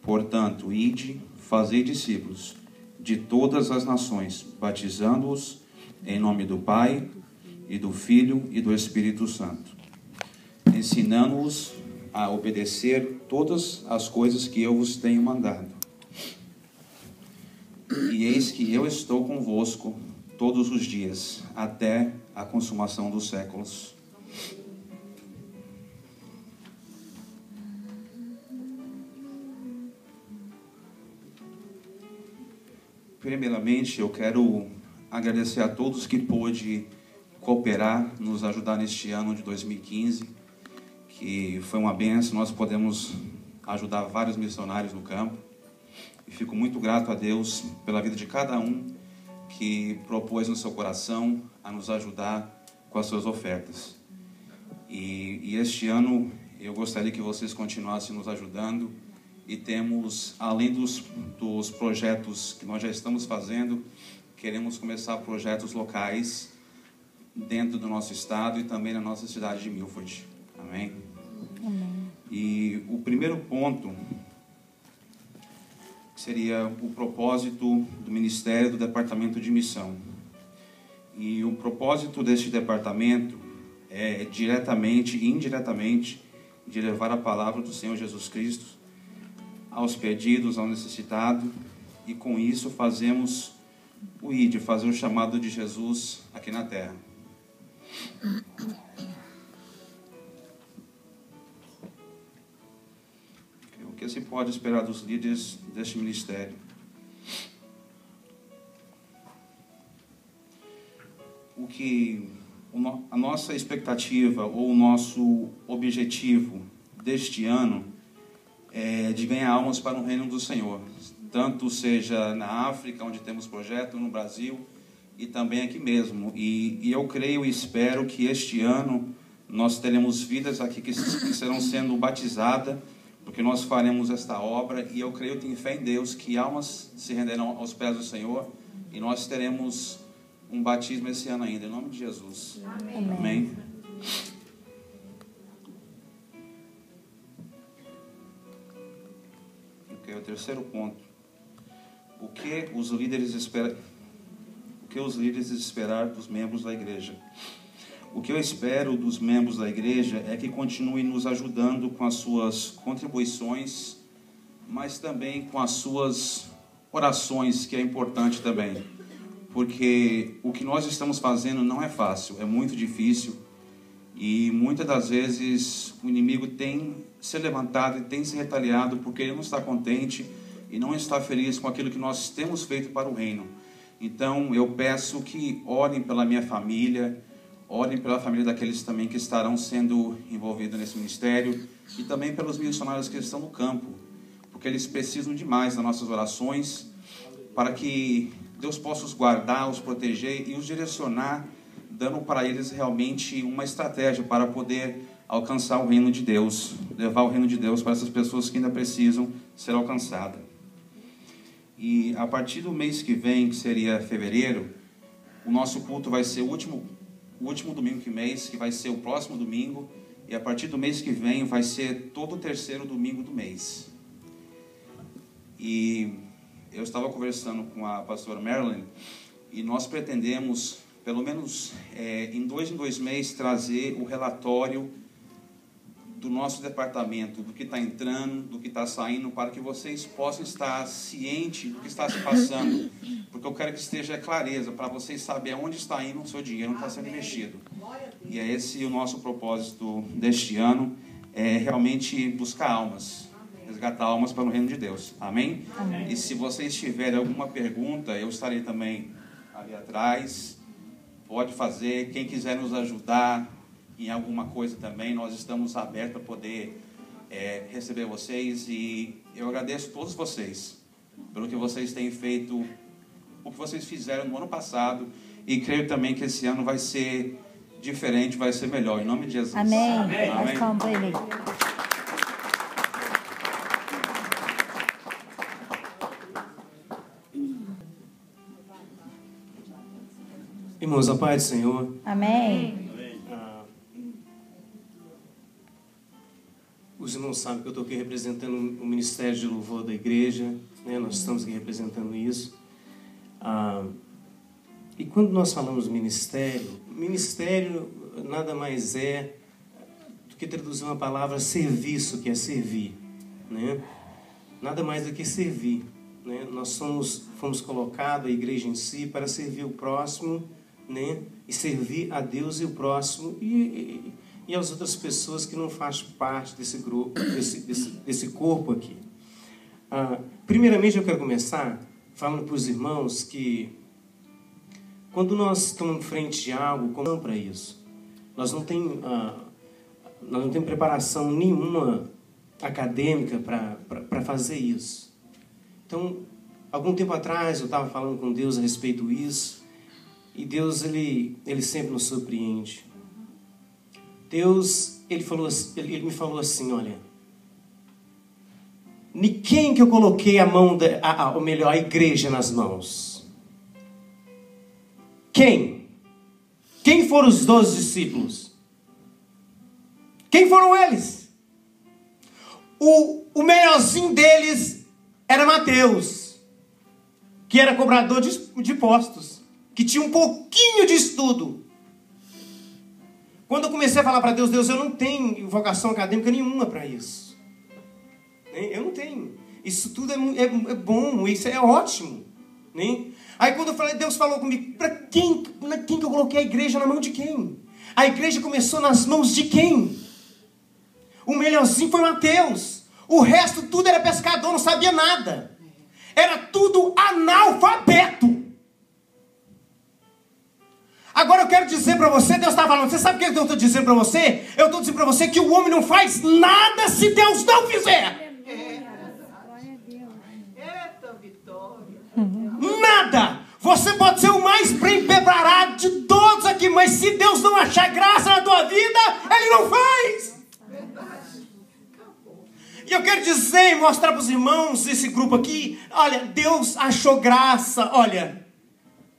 Portanto, ide, fazei discípulos de todas as nações, batizando-os em nome do Pai, e do Filho e do Espírito Santo, ensinando-os a obedecer todas as coisas que eu vos tenho mandado. E eis que eu estou convosco todos os dias, até a consumação dos séculos. Primeiramente, eu quero agradecer a todos que pôde cooperar, nos ajudar neste ano de 2015, que foi uma bênção. Nós podemos ajudar vários missionários no campo. E fico muito grato a Deus pela vida de cada um que propôs no seu coração a nos ajudar com as suas ofertas. E este ano eu gostaria que vocês continuassem nos ajudando. E temos, além dos projetos que nós já estamos fazendo, queremos começar projetos locais dentro do nosso estado e também na nossa cidade de Milford. Amém? Amém. E o primeiro ponto seria o propósito do Ministério do Departamento de Missão. E o propósito deste departamento é diretamente e indiretamente de levar a palavra do Senhor Jesus Cristo aos perdidos, ao necessitado, e com isso fazemos o ID, fazer o chamado de Jesus aqui na terra. O que se pode esperar dos líderes deste ministério? A nossa expectativa ou o nosso objetivo deste ano é de ganhar almas para o reino do Senhor, tanto seja na África, onde temos projeto, no Brasil e também aqui mesmo. E eu creio e espero que este ano nós teremos vidas aqui que serão sendo batizadas, porque nós faremos esta obra, e eu creio e tenho fé em Deus que almas se renderão aos pés do Senhor, e nós teremos um batismo esse ano ainda, em nome de Jesus. Amém. Amém. Ok, o terceiro ponto. O que os líderes esperar dos membros da igreja? O que eu espero dos membros da igreja é que continuem nos ajudando com as suas contribuições, mas também com as suas orações, que é importante também. Porque o que nós estamos fazendo não é fácil, é muito difícil. E muitas das vezes o inimigo tem se levantado e tem se retaliado porque ele não está contente e não está feliz com aquilo que nós temos feito para o reino. Então eu peço que orem pela minha família, orem pela família daqueles também que estarão sendo envolvidos nesse ministério, e também pelos missionários que estão no campo, porque eles precisam demais das nossas orações para que Deus possa os guardar, os proteger e os direcionar, dando para eles realmente uma estratégia para poder alcançar o reino de Deus, levar o reino de Deus para essas pessoas que ainda precisam ser alcançadas. E a partir do mês que vem, que seria fevereiro, o nosso culto vai ser o último domingo que mês, que vai ser o próximo domingo, e a partir do mês que vem vai ser todo o terceiro domingo do mês. E eu estava conversando com a pastora Marilyn, e nós pretendemos, pelo menos em dois meses, trazer o relatório do nosso departamento, do que está entrando, do que está saindo, para que vocês possam estar cientes do que está se passando, porque eu quero que esteja clareza, para vocês saberem onde está indo o seu dinheiro, onde está sendo investido. E é esse o nosso propósito deste ano, é realmente buscar almas, resgatar almas para o reino de Deus. Amém? Amém. E se vocês tiverem alguma pergunta, eu estarei também ali atrás, pode fazer. Quem quiser nos ajudar em alguma coisa também, nós estamos abertos para poder receber vocês, e eu agradeço a todos vocês pelo que vocês têm feito, o que vocês fizeram no ano passado, e creio também que esse ano vai ser diferente, vai ser melhor, em nome de Jesus. Amém. Amém. Amém. Irmãos, a paz do Senhor. Amém. os irmãos sabem que eu estou aqui representando o Ministério de Louvor da igreja, né? Nós estamos aqui representando isso. E quando nós falamos ministério nada mais é do que traduzir uma palavra serviço, que é servir, né? Nada mais do que servir, né? Nós fomos colocados, a igreja em si, para servir o próximo, né? E servir a Deus e o próximo e as outras pessoas que não fazem parte desse grupo, desse corpo aqui. Primeiramente, eu quero começar falando para os irmãos que quando nós estamos em frente de algo, como para isso? Nós não temos preparação nenhuma acadêmica para fazer isso. Então, algum tempo atrás, eu estava falando com Deus a respeito disso, e Deus, ele sempre nos surpreende. Deus, ele me falou assim, olha, quem que eu coloquei ou melhor, a igreja nas mãos? Quem? Quem foram os 12 discípulos? Quem foram eles? O melhorzinho deles era Mateus, que era cobrador de impostos, que tinha um pouquinho de estudo. Quando eu comecei a falar para Deus, eu não tenho vocação acadêmica nenhuma para isso. Eu não tenho. Isso tudo é bom, isso é ótimo. Né? Aí quando eu falei, Deus falou comigo, para quem que eu coloquei a igreja, na mão de quem? A igreja começou nas mãos de quem? O melhorzinho foi Mateus. O resto tudo era pescador, não sabia nada. Era tudo analfabeto. Agora eu quero dizer para você, Deus está falando, você sabe o que eu estou dizendo para você? Eu estou dizendo para você que o homem não faz nada se Deus não fizer. Nada! Você pode ser o mais bem preparado de todos aqui, mas se Deus não achar graça na tua vida, Ele não faz! E eu quero dizer e mostrar para os irmãos, esse grupo aqui, olha, Deus achou graça, olha,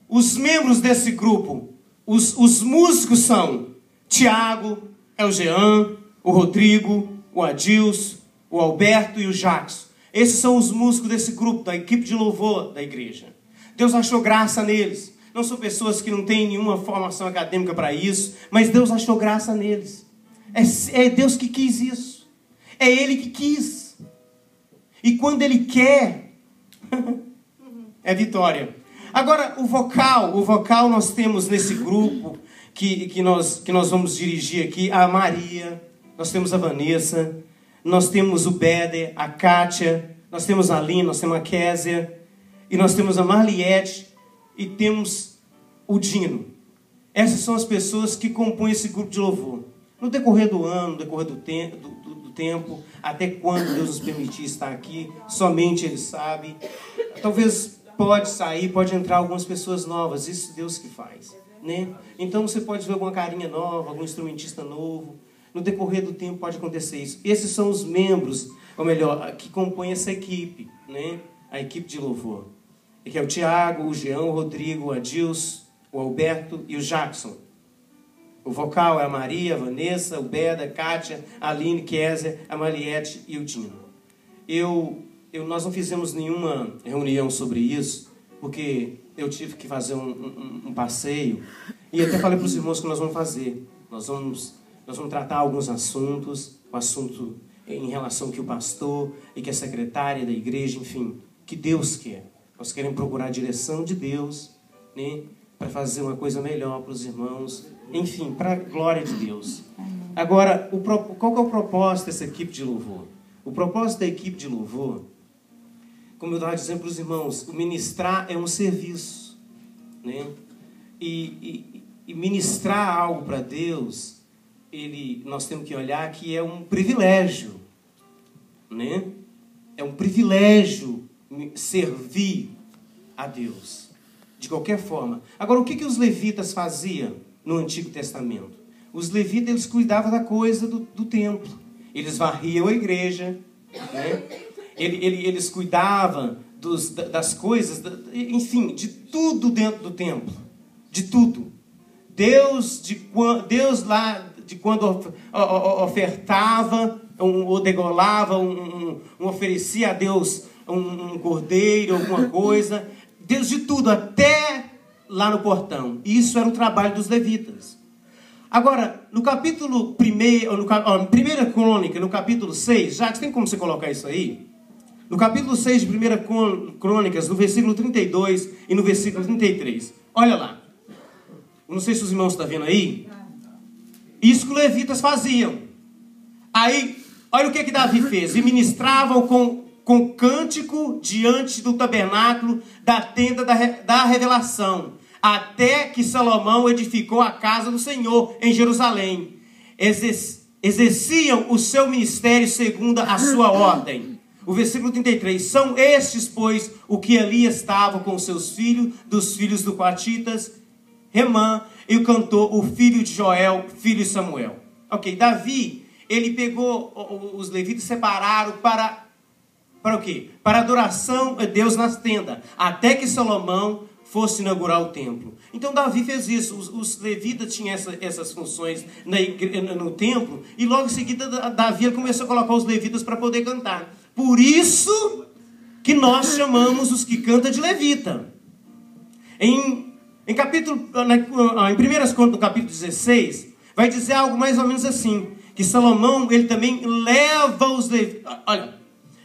os membros desse grupo, os músicos são Tiago, o Jean, o Rodrigo, o Adilson, o Alberto e o Jackson. Esses são os músicos desse grupo, da equipe de louvor da igreja. Deus achou graça neles. Não são pessoas que não têm nenhuma formação acadêmica para isso, mas Deus achou graça neles. É Deus que quis isso. É Ele que quis. E quando Ele quer, é vitória. Agora, o vocal nós temos nesse grupo que nós vamos dirigir aqui, a Maria, nós temos a Vanessa, nós temos o Beder, a Kátia, nós temos a Aline, nós temos a Késia, e nós temos a Marliette, e temos o Dino. Essas são as pessoas que compõem esse grupo de louvor. No decorrer do ano, no decorrer do tempo, até quando Deus nos permitir estar aqui, somente Ele sabe. Talvez pode sair, pode entrar algumas pessoas novas, isso Deus que faz, né? Então você pode ver alguma carinha nova, algum instrumentista novo. No decorrer do tempo pode acontecer isso. Esses são os membros, ou melhor, que compõem essa equipe, né? A equipe de louvor. Que é o Tiago, o Jean, o Rodrigo, o Adilson, o Alberto e o Jackson. O vocal é a Maria, a Vanessa, o Beda, a Kátia, a Aline, Kézia, a Mariette e o Dino. Nós não fizemos nenhuma reunião sobre isso, porque eu tive que fazer um passeio. E até falei para os irmãos que nós vamos fazer. Nós vamos tratar alguns assuntos, o assunto em relação que o pastor e que a secretária da igreja, enfim, que Deus quer. Nós queremos procurar a direção de Deus, né, para fazer uma coisa melhor para os irmãos, enfim, para a glória de Deus. Agora, qual que é o propósito dessa equipe de louvor? O propósito da equipe de louvor, como eu estava dizendo para os irmãos, o ministrar é um serviço, né? E ministrar algo para Deus, nós temos que olhar que é um privilégio, né? É um privilégio servir a Deus, de qualquer forma. Agora, o que os levitas faziam no Antigo Testamento? Os levitas, eles cuidavam da coisa do templo. Eles varriam a igreja, né? Eles cuidavam das coisas, enfim, de tudo dentro do templo. De tudo. Deus lá, de quando ofertava, ou degolava, oferecia a Deus um cordeiro, alguma coisa. Deus de tudo, até lá no portão. Isso era o trabalho dos levitas. Agora, no capítulo 1 Crônica, no capítulo 6, Jacques, tem como você colocar isso aí? No capítulo 6 de 1 Crônicas, no versículo 32 e no versículo 33. Olha lá. Não sei se os irmãos estão vendo aí. Isso que os levitas faziam. Aí, olha o que Davi fez. E ministravam com cântico diante do tabernáculo da tenda da revelação, até que Salomão edificou a casa do Senhor em Jerusalém. Exerciam o seu ministério segundo a sua ordem. O versículo 33. São estes, pois, o que ali estavam com seus filhos, dos filhos do Coatitas, Remã, e o cantor, o filho de Joel, filho de Samuel. Ok, Davi, ele pegou os levitas e separaram para o quê? Para adoração a Deus nas tendas, até que Salomão fosse inaugurar o templo. Então Davi fez isso. Os levitas tinham essas funções no templo, e logo em seguida Davi começou a colocar os levitas para poder cantar. Por isso que nós chamamos os que cantam de levita. Em 1 Crônicas, no capítulo 16, vai dizer algo mais ou menos assim, que Salomão, ele também leva os levitas. Olha,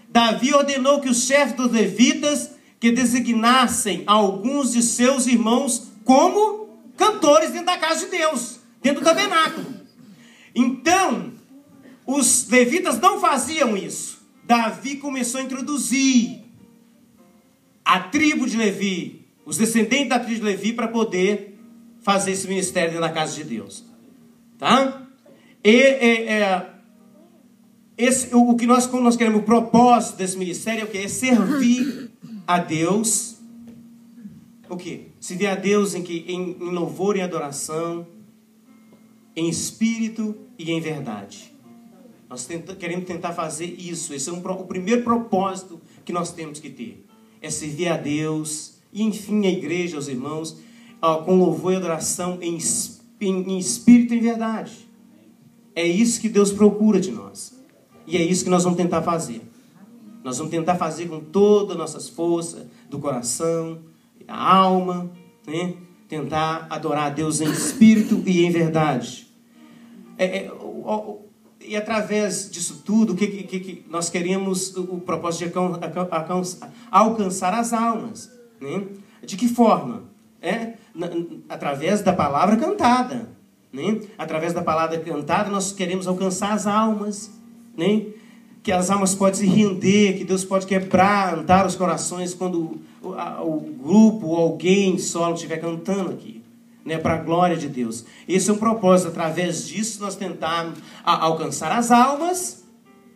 Davi ordenou que os chefes dos levitas que designassem alguns de seus irmãos como cantores dentro da casa de Deus, dentro do tabernáculo. Então, os levitas não faziam isso. Davi começou a introduzir a tribo de Levi, os descendentes da tribo de Levi, para poder fazer esse ministério dentro da casa de Deus. Tá? O que nós queremos, o propósito desse ministério é o quê? É servir a Deus. O quê? Servir a Deus em louvor e adoração, em espírito e em verdade. Nós queremos tentar fazer isso. Esse é o primeiro propósito que nós temos que ter. É servir a Deus e, enfim, a igreja, os irmãos, com louvor e adoração em espírito e em verdade. É isso que Deus procura de nós. E é isso que nós vamos tentar fazer. Nós vamos tentar fazer com todas as nossas forças, do coração, da alma, né? Tentar adorar a Deus em espírito e em verdade. E através disso tudo, o que nós queremos, o propósito de alcançar as almas. Né? De que forma? Através da palavra cantada. Né? Através da palavra cantada, nós queremos alcançar as almas. Né? Que as almas podem se render, que Deus pode quebrantar os corações quando o grupo ou alguém solo estiver cantando aqui, né, para a glória de Deus. Esse é um propósito. Através disso nós tentarmos alcançar as almas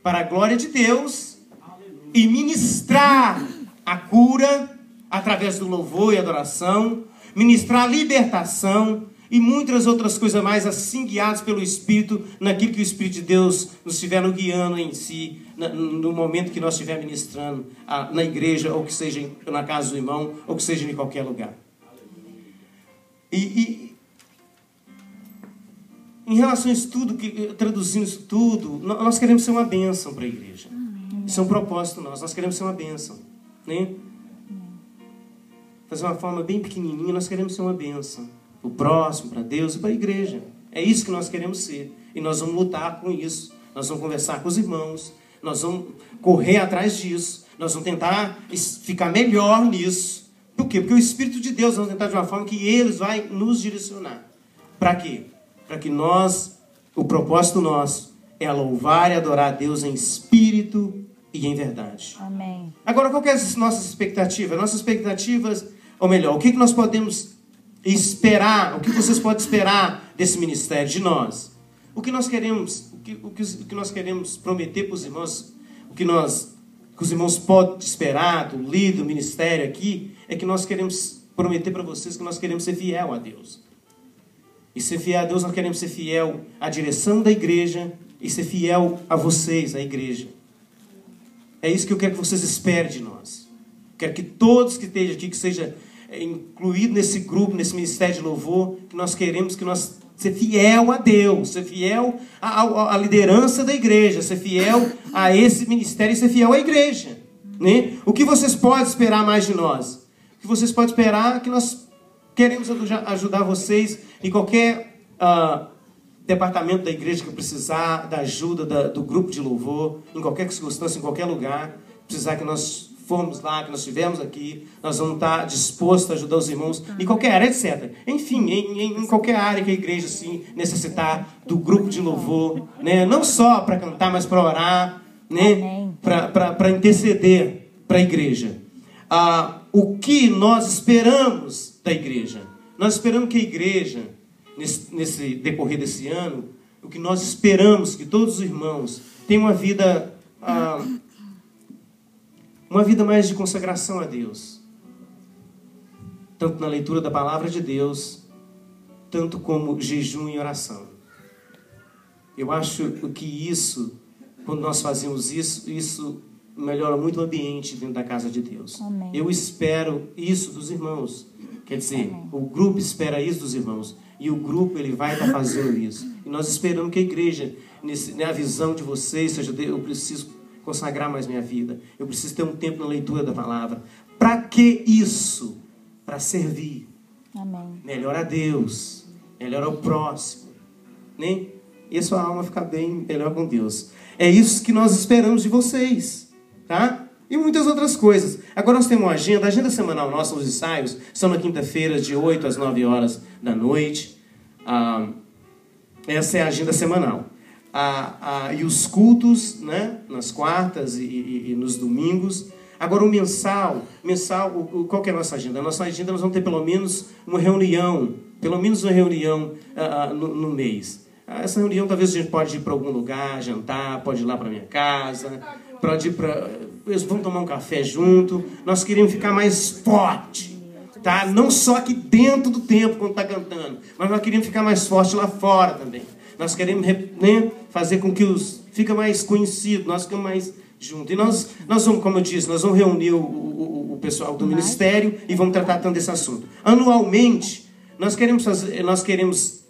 para a glória de Deus e ministrar a cura através do louvor e adoração, ministrar a libertação e muitas outras coisas mais, assim guiados pelo Espírito, naquilo que o Espírito de Deus nos estiver guiando em si, no momento que nós estiver ministrando na igreja, ou que seja na casa do irmão, ou que seja em qualquer lugar. E em relação a isso tudo, traduzindo isso tudo, nós queremos ser uma bênção para a igreja. Isso é um propósito nosso, nós queremos ser uma bênção. Né? Fazer uma forma bem pequenininha, nós queremos ser uma bênção. O próximo, para Deus e para a igreja. É isso que nós queremos ser. E nós vamos lutar com isso. Nós vamos conversar com os irmãos. Nós vamos correr atrás disso. Nós vamos tentar ficar melhor nisso. Por quê? Porque o Espírito de Deus, vamos tentar de uma forma que Ele vai nos direcionar. Para quê? Para que o propósito nosso é louvar e adorar a Deus em espírito e em verdade. Amém. Agora, qual que é a nossa expectativa? Nossas expectativas, ou melhor, o que nós podemos esperar, o que vocês podem esperar desse ministério, de nós? O que nós queremos, o que nós queremos prometer para os irmãos, que os irmãos podem esperar do líder, do ministério aqui, é que nós queremos prometer para vocês que nós queremos ser fiel a Deus. E ser fiel a Deus, nós queremos ser fiel à direção da igreja e ser fiel a vocês, a igreja. É isso que eu quero que vocês esperem de nós. Quero que todos que estejam aqui, que seja incluído nesse grupo, nesse ministério de louvor, que nós queremos que nós ser fiel a Deus, ser fiel à liderança da igreja, ser fiel a esse ministério e ser fiel à igreja. Né? O que vocês podem esperar mais de nós? O que vocês podem esperar é que nós queremos ajudar vocês em qualquer departamento da igreja que precisar da ajuda do grupo de louvor, em qualquer circunstância, em qualquer lugar, precisar que nós formos lá, que nós estivermos aqui, nós vamos estar dispostos a ajudar os irmãos em qualquer área, etc. Enfim, em qualquer área que a igreja assim, necessitar do grupo de louvor, né? Não só para cantar, mas para orar, né? Para interceder para a igreja. O que nós esperamos da igreja? Nós esperamos que a igreja, nesse decorrer desse ano, o que nós esperamos que todos os irmãos tenham uma vida mais de consagração a Deus. Tanto na leitura da palavra de Deus, tanto como jejum e oração. Eu acho que isso, quando nós fazemos isso melhora muito o ambiente dentro da casa de Deus. Amém. Eu espero isso dos irmãos. Quer dizer, o grupo espera isso dos irmãos. E o grupo ele vai estar fazendo isso. E nós esperamos que a igreja, na visão de vocês, seja, eu preciso consagrar mais minha vida. Eu preciso ter um tempo na leitura da palavra. Para que isso? Para servir. Amém. Melhor a Deus. Melhor ao próximo. Né? E a sua alma ficar bem melhor com Deus. É isso que nós esperamos de vocês. Tá? E muitas outras coisas. Agora nós temos uma agenda. A agenda semanal nossa, os ensaios, são na quinta-feira, de 8 às 9 horas da noite. Essa é a agenda semanal. E os cultos, né, nas quartas e nos domingos. Agora o mensal, qual que é a nossa agenda? A nossa agenda nós vamos ter pelo menos uma reunião no mês. Essa reunião talvez a gente pode ir para algum lugar, jantar, pode ir lá para minha casa, pode ir vamos tomar um café junto. Nós queremos ficar mais forte, tá? Não só aqui dentro do templo quando está cantando, mas nós queremos ficar mais forte lá fora também. Nós queremos, né, fazer com que fica mais conhecido, nós ficamos mais juntos. E nós vamos, como eu disse, nós vamos reunir o pessoal do ministério e vamos tratar tanto desse assunto. Anualmente, nós queremos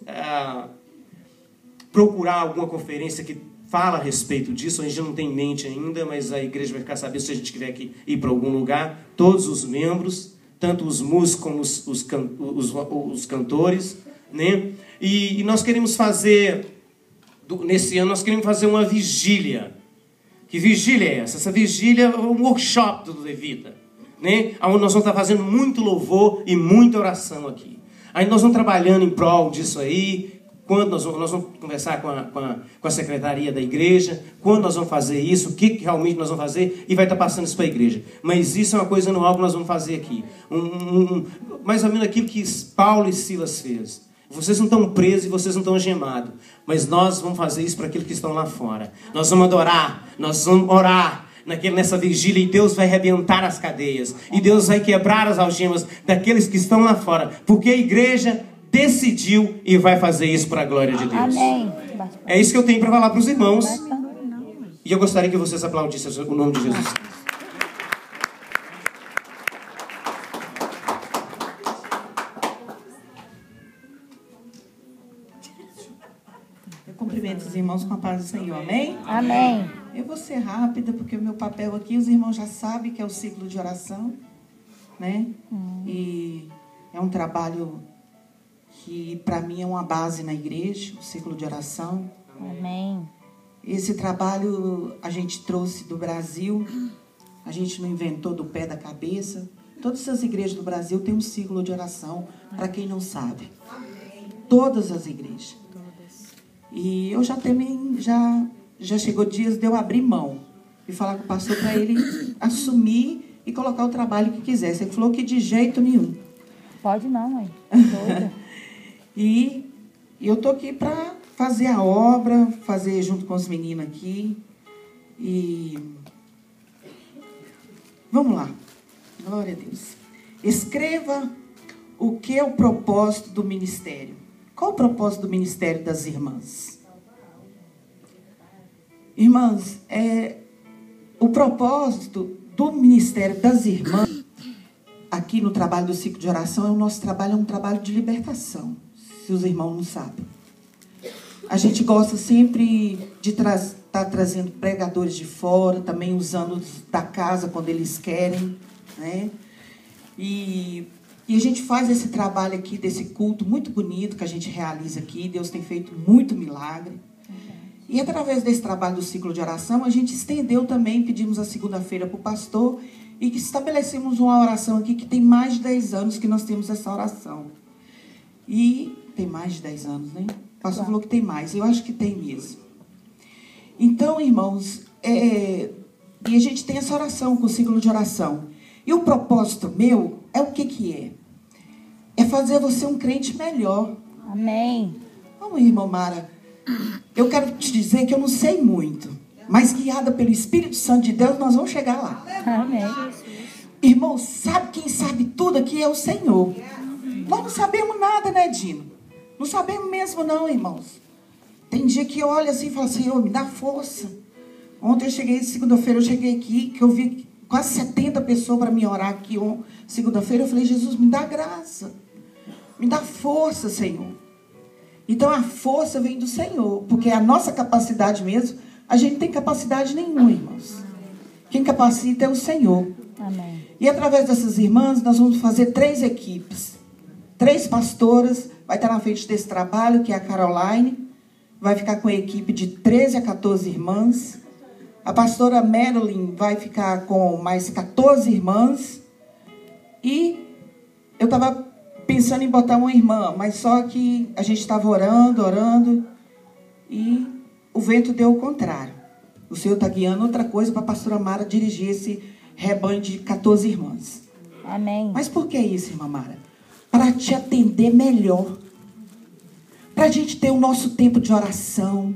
procurar alguma conferência que fala a respeito disso. A gente não tem em mente ainda, mas a igreja vai ficar sabendo se a gente tiver que ir para algum lugar. Todos os membros, tanto os músicos como os cantores, né? E nós queremos fazer, nesse ano, nós queremos fazer uma vigília. Que vigília é essa? Essa vigília é um workshop do Levita, né? Onde nós vamos estar fazendo muito louvor e muita oração aqui. Aí nós vamos trabalhando em prol disso aí. Quando nós vamos conversar com a secretaria da igreja, quando nós vamos fazer isso, o que realmente nós vamos fazer, e vai estar passando isso para a igreja. Mas isso é uma coisa anual que nós vamos fazer aqui. Mais ou menos aquilo que Paulo e Silas fez. Vocês não estão presos e vocês não estão algemados. Mas nós vamos fazer isso para aqueles que estão lá fora. Nós vamos adorar, nós vamos orar nessa vigília, e Deus vai arrebentar as cadeias. E Deus vai quebrar as algemas daqueles que estão lá fora. Porque a igreja decidiu e vai fazer isso para a glória de Deus. Amém. É isso que eu tenho para falar para os irmãos. E eu gostaria que vocês aplaudissem o nome de Jesus. Eu cumprimento os irmãos com a paz do Senhor. Amém? Amém. Eu vou ser rápida, porque o meu papel aqui, os irmãos já sabem que é o ciclo de oração, né? E é um trabalho que para mim é uma base na igreja, o ciclo de oração. Amém. Esse trabalho a gente trouxe do Brasil, a gente não inventou do pé da cabeça. Todas as igrejas do Brasil têm um ciclo de oração, para quem não sabe. Todas as igrejas. E eu já chegou dias de eu abrir mão e falar com o pastor para ele assumir e colocar o trabalho que quisesse. Ele falou que de jeito nenhum. Pode não, mãe. Doida. E eu estou aqui para fazer a obra, fazer junto com os meninos aqui. E vamos lá. Glória a Deus. Escreva o que é o propósito do ministério. Qual o propósito do ministério das irmãs? Irmãs, o propósito do ministério das irmãs, aqui no trabalho do ciclo de oração, o nosso trabalho é um trabalho de libertação. Se os irmãos não sabem. A gente gosta sempre de estar trazendo pregadores de fora, também usando os da casa quando eles querem, né? E a gente faz esse trabalho aqui, desse culto muito bonito que a gente realiza aqui. Deus tem feito muito milagre. E através desse trabalho do ciclo de oração, a gente estendeu também, pedimos a segunda-feira para o pastor, e que estabelecemos uma oração aqui que tem mais de 10 anos que nós temos essa oração. E tem mais de 10 anos, né? O pastor falou que tem mais, eu acho que tem mesmo. Então, irmãos, e a gente tem essa oração com o ciclo de oração. E o propósito meu é o que é? É fazer você um crente melhor. Amém. Vamos, irmã Mara. Eu quero te dizer que eu não sei muito, mas guiada pelo Espírito Santo de Deus, nós vamos chegar lá. Amém. Irmãos, sabe quem sabe tudo aqui é o Senhor. Nós não sabemos nada, né, Dino? Não sabemos mesmo não, irmãos. Tem dia que eu olho assim e falo, Senhor, me dá força. Ontem eu cheguei, segunda-feira eu cheguei aqui, que eu vi quase 70 pessoas para me orar aqui. Segunda-feira eu falei, Jesus, me dá graça. Me dá força, Senhor. Então a força vem do Senhor, porque a nossa capacidade mesmo, a gente não tem capacidade nenhuma, irmãos. Quem capacita é o Senhor. Amém. E através dessas irmãs, nós vamos fazer 3 equipes. 3 pastoras, vai estar na frente desse trabalho, que é a Caroline, vai ficar com a equipe de 13 a 14 irmãs. A pastora Marilyn vai ficar com mais 14 irmãs. E eu estava pensando em botar uma irmã, mas só que a gente estava orando, e o vento deu o contrário. O Senhor está guiando outra coisa para a pastora Mara dirigir esse rebanho de 14 irmãs. Amém. Mas por que isso, irmã Mara? Para te atender melhor. Para a gente ter o nosso tempo de oração.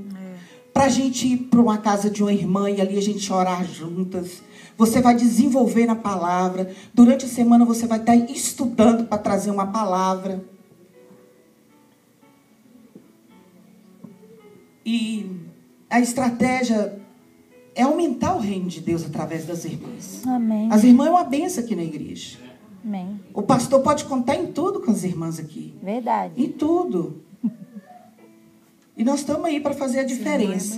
Para a gente ir para uma casa de uma irmã e ali a gente orar juntas. Você vai desenvolver na palavra. Durante a semana você vai estar estudando para trazer uma palavra. E a estratégia é aumentar o reino de Deus através das irmãs. Amém. As irmãs é uma bênção aqui na igreja. Amém. O pastor pode contar em tudo com as irmãs aqui. Verdade. Em tudo. E nós estamos aí para fazer a diferença.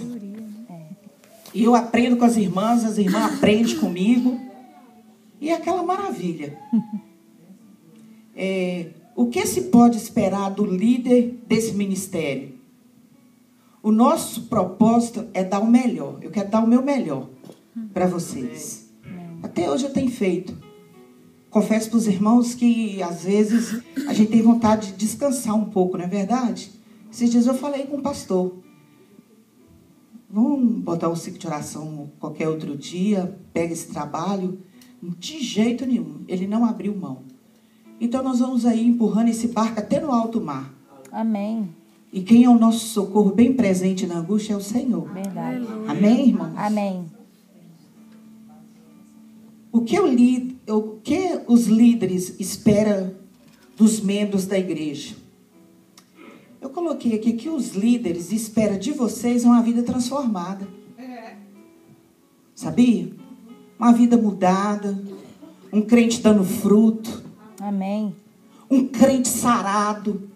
E eu aprendo com as irmãs aprendem comigo. E é aquela maravilha. O que se pode esperar do líder desse ministério? O nosso propósito é dar o melhor. Eu quero dar o meu melhor para vocês. Até hoje eu tenho feito. Confesso para os irmãos que, às vezes, a gente tem vontade de descansar um pouco, não é verdade? Esses dias eu falei com o pastor. Vamos botar um ciclo de oração qualquer outro dia, pega esse trabalho. De jeito nenhum. Ele não abriu mão. Então nós vamos aí empurrando esse barco até no alto mar. Amém. E quem é o nosso socorro bem presente na angústia é o Senhor. Verdade. Amém, irmãos? Amém. O que os líderes esperam dos membros da igreja? Eu coloquei aqui que os líderes esperam de vocês uma vida transformada. Sabia? Uma vida mudada. Um crente dando fruto. Amém. Um crente sarado.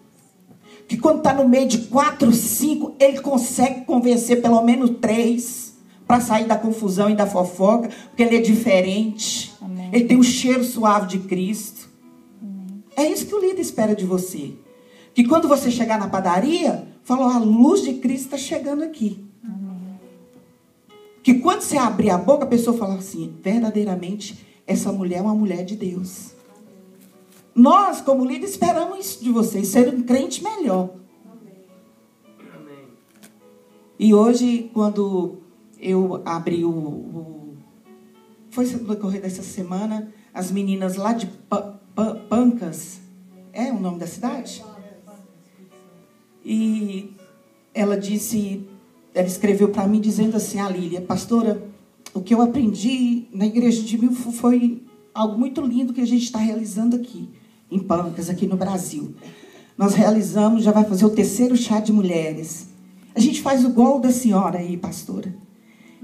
Que quando está no meio de 4, 5, ele consegue convencer pelo menos 3 para sair da confusão e da fofoca, porque ele é diferente. Amém. Ele tem o cheiro suave de Cristo. Amém. É isso que o líder espera de você. Que quando você chegar na padaria, fala, a luz de Cristo está chegando aqui. Amém. Que quando você abrir a boca, a pessoa fala assim, verdadeiramente, essa mulher é uma mulher de Deus. Nós, como líder, esperamos isso de vocês, ser um crente melhor. Amém. E hoje, quando eu abri foi no decorrer dessa semana, as meninas lá de Pancas, é o nome da cidade? E ela escreveu para mim dizendo assim, a Lília, pastora, o que eu aprendi na igreja de Milfo foi algo muito lindo que a gente está realizando aqui, em Pancas, aqui no Brasil. Nós realizamos, já vai fazer o 3º chá de mulheres. A gente faz o gol da senhora aí, pastora.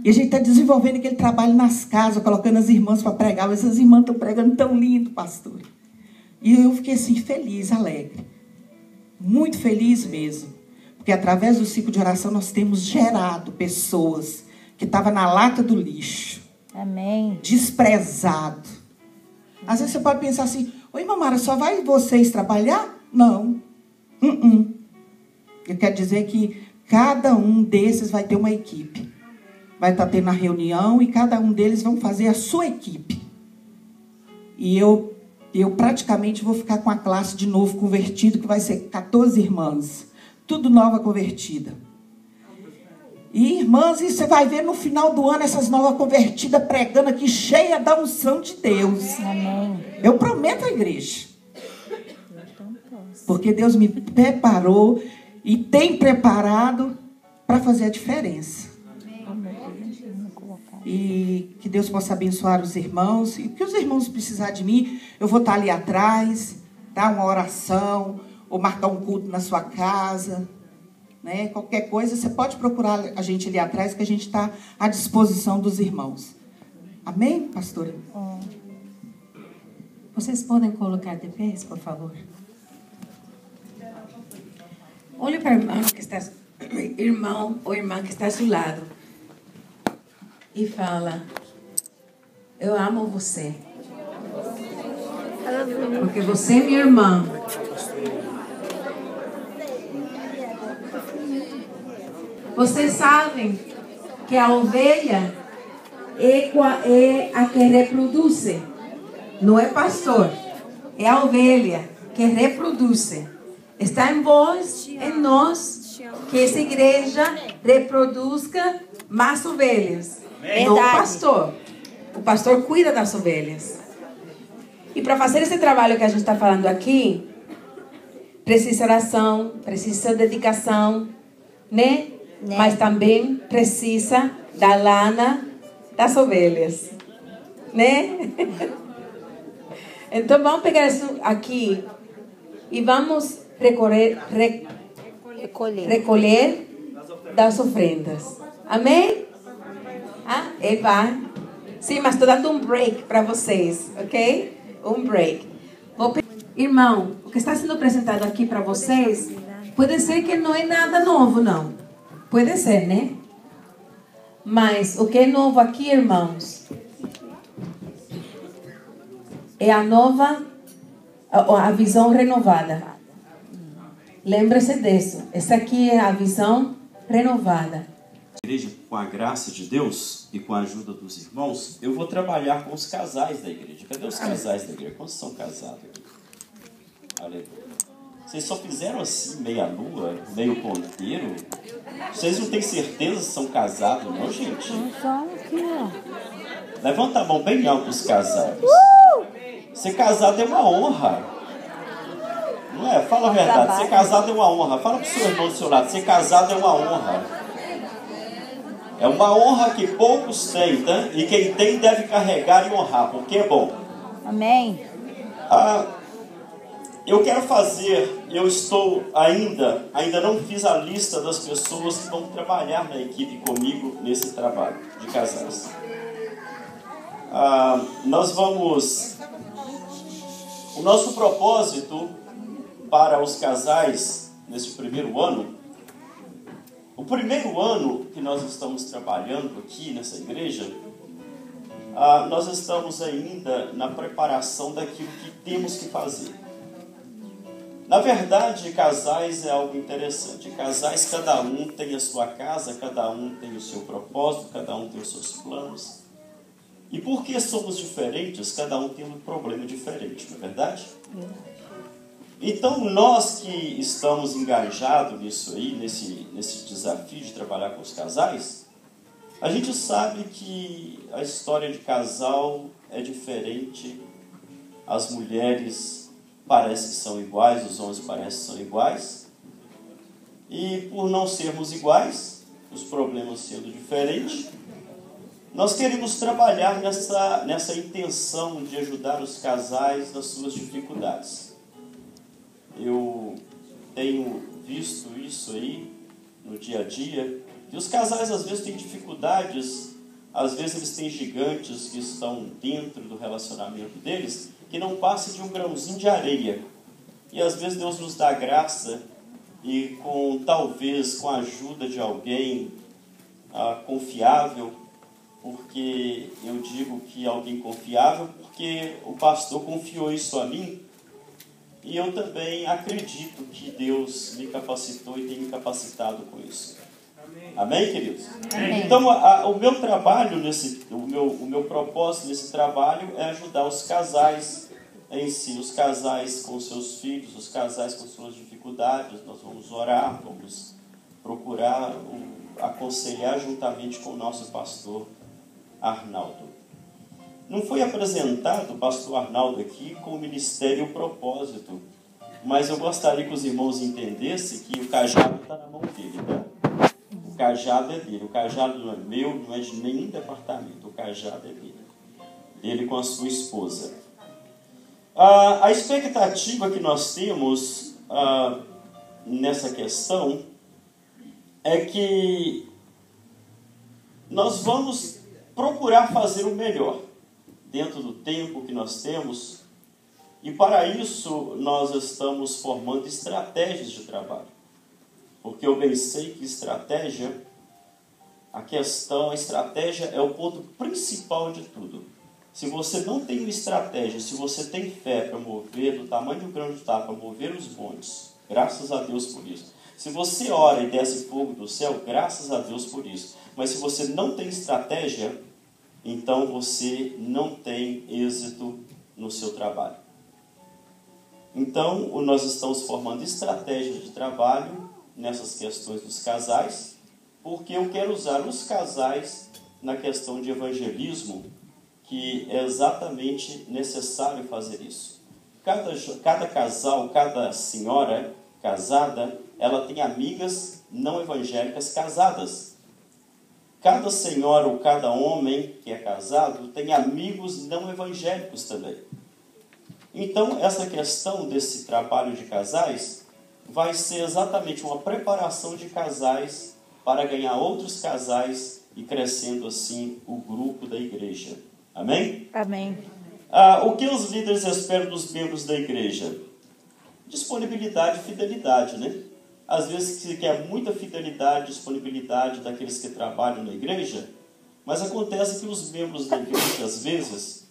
E a gente está desenvolvendo aquele trabalho nas casas, colocando as irmãs para pregar. Essas irmãs estão pregando tão lindo, pastora. E eu fiquei assim, feliz, alegre. Muito feliz mesmo. Porque através do ciclo de oração nós temos gerado pessoas que estavam na lata do lixo. Amém. Desprezado. Às vezes você pode pensar assim, oi, Mamara, só vai vocês trabalhar? Não. Eu quero dizer que cada um desses vai ter uma equipe. Vai estar tendo a reunião e cada um deles vão fazer a sua equipe. E eu praticamente vou ficar com a classe de novo convertido, que vai ser 14 irmãs. Tudo nova convertida. E, irmãs, e você vai ver no final do ano essas novas convertidas pregando aqui, cheia da unção de Deus. Amém. Eu prometo à igreja. Porque Deus me preparou e tem preparado para fazer a diferença. E que Deus possa abençoar os irmãos. E que os irmãos precisarem de mim, eu vou estar ali atrás, dar uma oração, ou marcar um culto na sua casa. Né? Qualquer coisa, você pode procurar a gente ali atrás, que a gente está à disposição dos irmãos. Amém, pastora? Vocês podem colocar de pé, por favor? Olhe para o irmão ou irmã que está ao seu lado e fala: eu amo você. Porque você é minha irmã. Vocês sabem que a ovelha é a que reproduz. Não é pastor. É a ovelha que reproduz. Está em vós, em nós, que essa igreja reproduzca mais ovelhas. Não o pastor. O pastor cuida das ovelhas. E para fazer esse trabalho que a gente está falando aqui, precisa oração, precisa dedicação, né? Mas também precisa da lana das ovelhas, né? Então vamos pegar isso aqui e vamos recolher das ofrendas. Amém? Ah, ele vai. Sim, mas estou dando um break para vocês, ok? Um break. Irmão, o que está sendo apresentado aqui para vocês pode ser que não é nada novo, não. Pode ser, né? Mas o que é novo aqui, irmãos, é a nova, a visão renovada. Lembre-se disso. Essa aqui é a visão renovada. Igreja, com a graça de Deus e com a ajuda dos irmãos, eu vou trabalhar com os casais da igreja. Cadê os casais da igreja? Quantos são casados aqui? Aleluia. Vocês só fizeram assim, meia lua, meio ponteiro? Vocês não têm certeza se são casados, não, gente? Levanta a mão bem alto os casados. Ser casado é uma honra. Não é? Fala a verdade. Ser casado é uma honra. Fala pro seu irmão do seu lado. Ser casado é uma honra. É uma honra que poucos têm, tá? E quem tem deve carregar e honrar, porque é bom. Amém. Eu quero fazer, eu estou ainda não fiz a lista das pessoas que vão trabalhar na equipe comigo nesse trabalho de casais. O nosso propósito para os casais nesse primeiro ano, o primeiro ano que nós estamos trabalhando aqui nessa igreja, nós estamos ainda na preparação daquilo que temos que fazer. Na verdade, casais é algo interessante. Casais, cada um tem a sua casa, cada um tem o seu propósito, cada um tem os seus planos. E porque somos diferentes, cada um tem um problema diferente, não é verdade? Então, nós que estamos engajados nisso aí, nesse desafio de trabalhar com os casais, a gente sabe que a história de casal é diferente. As mulheres parecem que são iguais, os homens parecem que são iguais. E por não sermos iguais, os problemas sendo diferentes, nós queremos trabalhar nessa intenção de ajudar os casais nas suas dificuldades. Eu tenho visto isso aí no dia a dia, e os casais às vezes têm dificuldades, às vezes eles têm gigantes que estão dentro do relacionamento deles, que não passa de um grãozinho de areia. E às vezes Deus nos dá graça e talvez com a ajuda de alguém confiável, porque eu digo que alguém confiável porque o pastor confiou isso a mim, e eu também acredito que Deus me capacitou e tem me capacitado com isso. Amém, queridos? Amém. Então, o meu trabalho, o meu propósito nesse trabalho é ajudar os casais em si, os casais com seus filhos, os casais com suas dificuldades. Nós vamos orar, vamos procurar aconselhar juntamente com o nosso pastor Arnaldo. Não foi apresentado o pastor Arnaldo aqui com o ministério e o propósito, mas eu gostaria que os irmãos entendessem que o cajado está na mão dele, tá? O cajado é dele, o cajado não é meu, não é de nenhum departamento, o cajado é dele. Ele com a sua esposa. A expectativa que nós temos nessa questão é que nós vamos procurar fazer o melhor dentro do tempo que nós temos, e para isso nós estamos formando estratégias de trabalho, porque eu bem sei que a estratégia é o ponto principal de tudo. Se você não tem uma estratégia, se você tem fé para mover do tamanho do grão de Judá, para mover os montes, graças a Deus por isso. Se você ora e desce fogo do céu, graças a Deus por isso. Mas se você não tem estratégia, então você não tem êxito no seu trabalho. Então, nós estamos formando estratégias de trabalho nessas questões dos casais, porque eu quero usar os casais na questão de evangelismo, que é exatamente necessário fazer isso. Cada casal, cada senhora casada, ela tem amigas não evangélicas casadas. Cada senhora ou cada homem que é casado tem amigos não evangélicos também. Então, essa questão desse trabalho de casais vai ser exatamente uma preparação de casais para ganhar outros casais e crescendo assim o grupo da igreja. Amém? Amém. O que os líderes esperam dos membros da igreja? Disponibilidade e fidelidade, né? Às vezes se quer muita fidelidade, disponibilidade daqueles que trabalham na igreja, mas acontece que os membros da igreja, às vezes,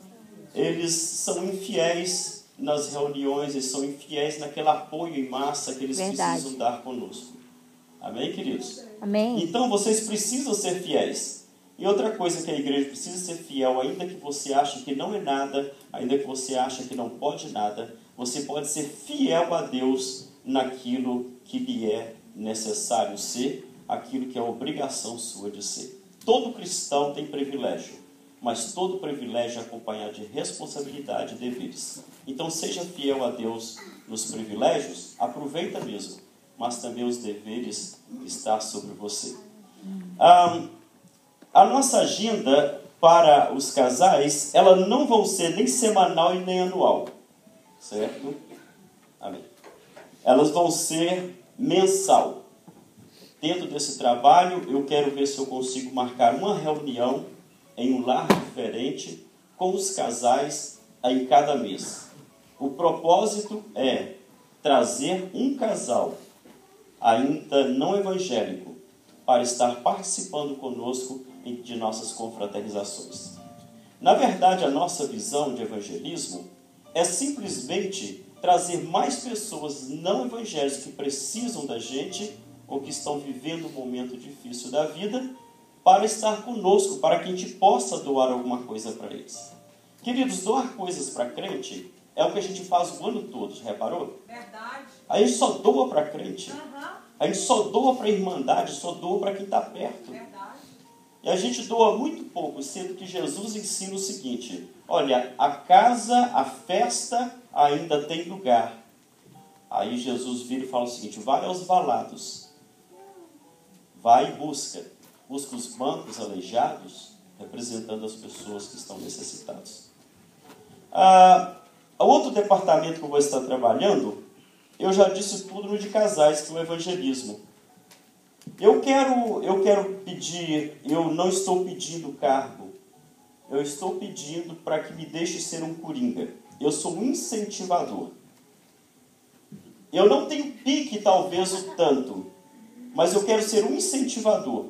eles são infiéis nas reuniões, eles são infiéis naquele apoio em massa que eles precisam dar conosco. Amém, queridos? Amém. Então, vocês precisam ser fiéis. E outra coisa que a igreja precisa ser fiel, ainda que você ache que não é nada, ainda que você ache que não pode nada, você pode ser fiel a Deus naquilo que lhe é necessário ser, aquilo que é obrigação sua de ser. Todo cristão tem privilégio, mas todo privilégio é acompanhado de responsabilidade e deveres. Então seja fiel a Deus nos privilégios, aproveita mesmo, mas também os deveres estão sobre você. A nossa agenda para os casais, ela não vai ser nem semanal e nem anual, certo? Amém. Elas vão ser mensal. Dentro desse trabalho, eu quero ver se eu consigo marcar uma reunião em um lar diferente com os casais em cada mês. O propósito é trazer um casal ainda não evangélico para estar participando conosco de nossas confraternizações. Na verdade, a nossa visão de evangelismo é simplesmente trazer mais pessoas não evangélicas que precisam da gente ou que estão vivendo um momento difícil da vida para estar conosco, para que a gente possa doar alguma coisa para eles. Queridos, doar coisas para crente é o que a gente faz o ano todo, reparou? Verdade. A gente só doa para crente. A gente só doa para a irmandade, só doa para quem está perto. Verdade. E a gente doa muito pouco, sendo que Jesus ensina o seguinte: olha, a casa, a festa ainda tem lugar. Aí Jesus vira e fala o seguinte: vai aos valados, vai e busca os bancos aleijados, representando as pessoas que estão necessitadas. Outro departamento que eu vou estar trabalhando, eu já disse tudo no de casais, que é o evangelismo. Eu quero pedir, eu não estou pedindo cargo, eu estou pedindo para que me deixe ser um coringa. Eu sou um incentivador. eu não tenho pique, talvez, o tanto, mas eu quero ser um incentivador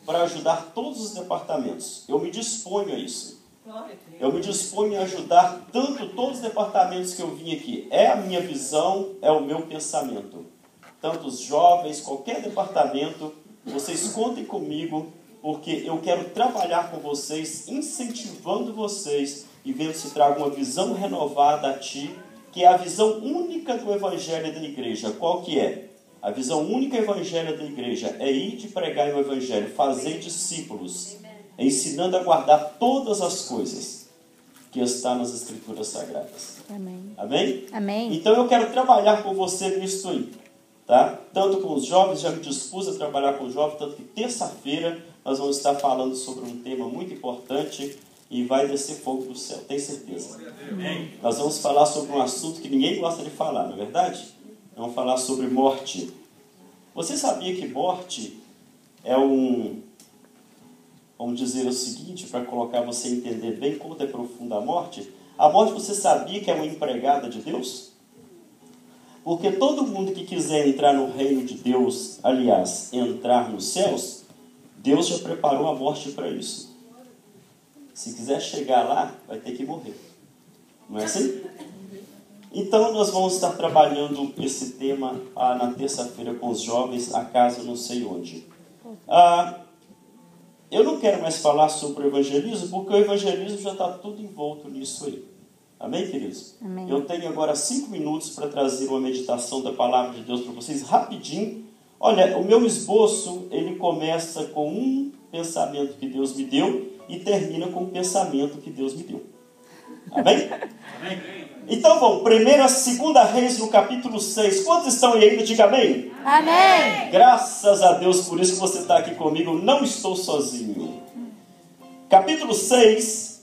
para ajudar todos os departamentos. Eu me disponho a isso. Eu me disponho a ajudar tanto todos os departamentos que eu vim aqui. É a minha visão, é o meu pensamento. Tanto os jovens, qualquer departamento, vocês contem comigo, porque eu quero trabalhar com vocês, incentivando vocês e vendo se trago uma visão renovada a ti, que é a visão única do Evangelho da igreja. Qual que é? A visão única do Evangelho da igreja é ir de pregar o Evangelho, fazer discípulos, ensinando a guardar todas as coisas que estão nas Escrituras Sagradas. Amém. Amém? Amém. Então eu quero trabalhar com você nisso aí. Tá? Tanto com os jovens, já me dispus a trabalhar com os jovens, tanto que terça-feira nós vamos estar falando sobre um tema muito importante e vai descer fogo do céu, tenho certeza. Nós vamos falar sobre um assunto que ninguém gosta de falar, não é verdade? Vamos falar sobre morte. Você sabia que morte é vamos dizer o seguinte, para colocar você a entender bem quanto é profunda a morte. A morte, você sabia que é uma empregada de Deus? Porque todo mundo que quiser entrar no reino de Deus, aliás, entrar nos céus, Deus já preparou a morte para isso. Se quiser chegar lá, vai ter que morrer. Não é assim? Então, nós vamos estar trabalhando esse tema na terça-feira com os jovens, a casa não sei onde. Eu não quero mais falar sobre o evangelismo, porque o evangelismo já está tudo envolto nisso aí. Amém, queridos? Amém. Eu tenho agora 5 minutos para trazer uma meditação da palavra de Deus para vocês, rapidinho. Olha, o meu esboço, ele começa com um pensamento que Deus me deu e termina com um pensamento que Deus me deu. Amém? Amém. Então vamos, 2 Reis no capítulo 6. Quantos estão aí ainda? Diga amém. Amém. Graças a Deus por isso que você está aqui comigo. Eu não estou sozinho. Capítulo 6.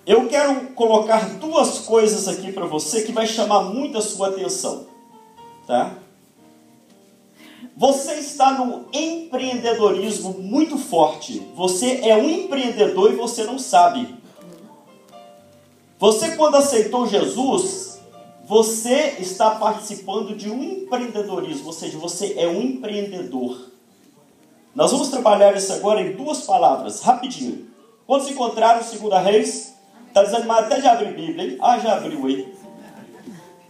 Eu quero colocar 2 coisas aqui para você que vai chamar muito a sua atenção. Tá? Você está num empreendedorismo muito forte. Você é um empreendedor e você não sabe. Você, quando aceitou Jesus, você está participando de um empreendedorismo, ou seja, você é um empreendedor. Nós vamos trabalhar isso agora em 2 palavras, rapidinho. Quando se encontraram 2 Reis, está desanimado até de abrir Bíblia, hein? Já abriu aí.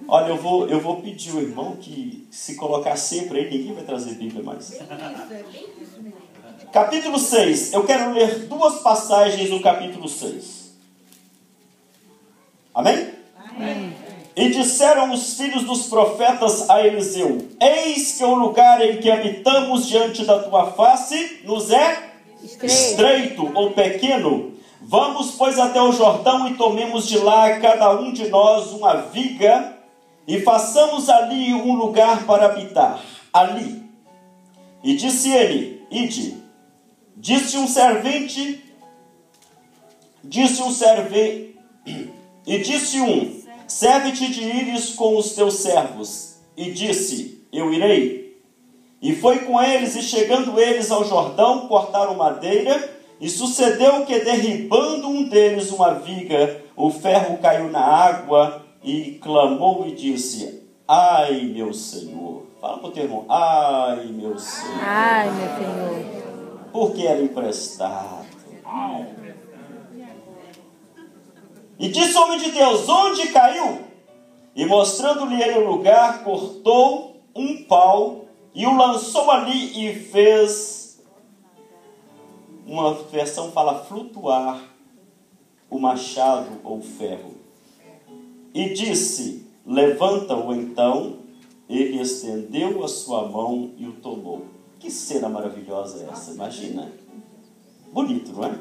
Olha, eu vou pedir ao irmão que se colocar sempre aí, ninguém vai trazer Bíblia mais. Capítulo 6, eu quero ler 2 passagens no capítulo 6. Amém? Amém. E disseram os filhos dos profetas a Eliseu: eis que o lugar em que habitamos diante da tua face nos é estreito ou pequeno. Vamos, pois, até o Jordão e tomemos de lá cada um de nós uma viga e façamos ali um lugar para habitar. Ali. E disse ele: ide. Disse um servente, e disse um: serve-te de ires com os teus servos. E disse: eu irei. E foi com eles, e chegando eles ao Jordão, cortaram madeira, e sucedeu que, derribando um deles uma viga, o ferro caiu na água, e clamou e disse: ai, meu Senhor. Fala para o teu irmão: ai, meu Senhor. Ai, meu Senhor. Porque era emprestado. E disse o homem de Deus: onde caiu? E mostrando-lhe ele o lugar, cortou um pau e o lançou ali e fez, uma versão fala flutuar, o machado ou o ferro. E disse: levanta-o então. Ele estendeu a sua mão e o tomou. Que cena maravilhosa é essa, imagina. Bonito, não é?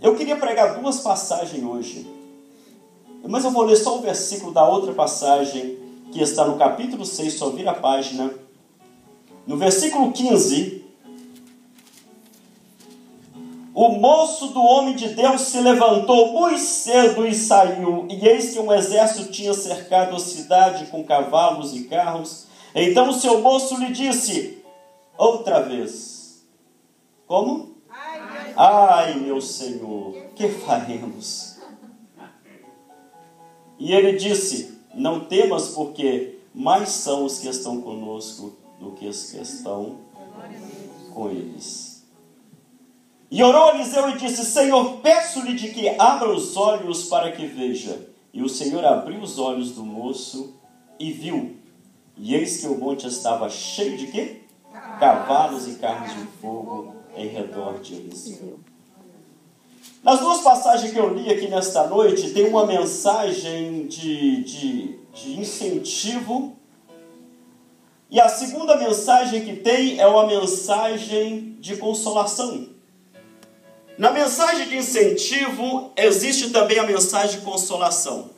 Eu queria pregar 2 passagens hoje, mas eu vou ler só o versículo da outra passagem, que está no capítulo 6, só vira a página. No versículo 15, o moço do homem de Deus se levantou muito cedo e saiu, e eis que um exército tinha cercado a cidade com cavalos e carros. Então o seu moço lhe disse outra vez: como? Ai, meu Senhor, que faremos? E ele disse: não temas, porque mais são os que estão conosco do que os que estão com eles. E orou Eliseu e disse: Senhor, peço-lhe de que abra os olhos para que veja. E o Senhor abriu os olhos do moço e viu. E eis que o monte estava cheio de quê? Cavalos e carros de fogo em redor de Eliseu. Nas duas passagens que eu li aqui nesta noite, tem uma mensagem de incentivo. E a segunda mensagem que tem é uma mensagem de consolação. Na mensagem de incentivo, existe também a mensagem de consolação.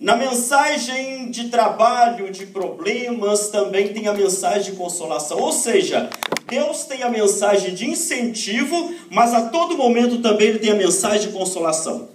Na mensagem de trabalho, de problemas, também tem a mensagem de consolação. Ou seja, Deus tem a mensagem de incentivo, mas a todo momento também Ele tem a mensagem de consolação.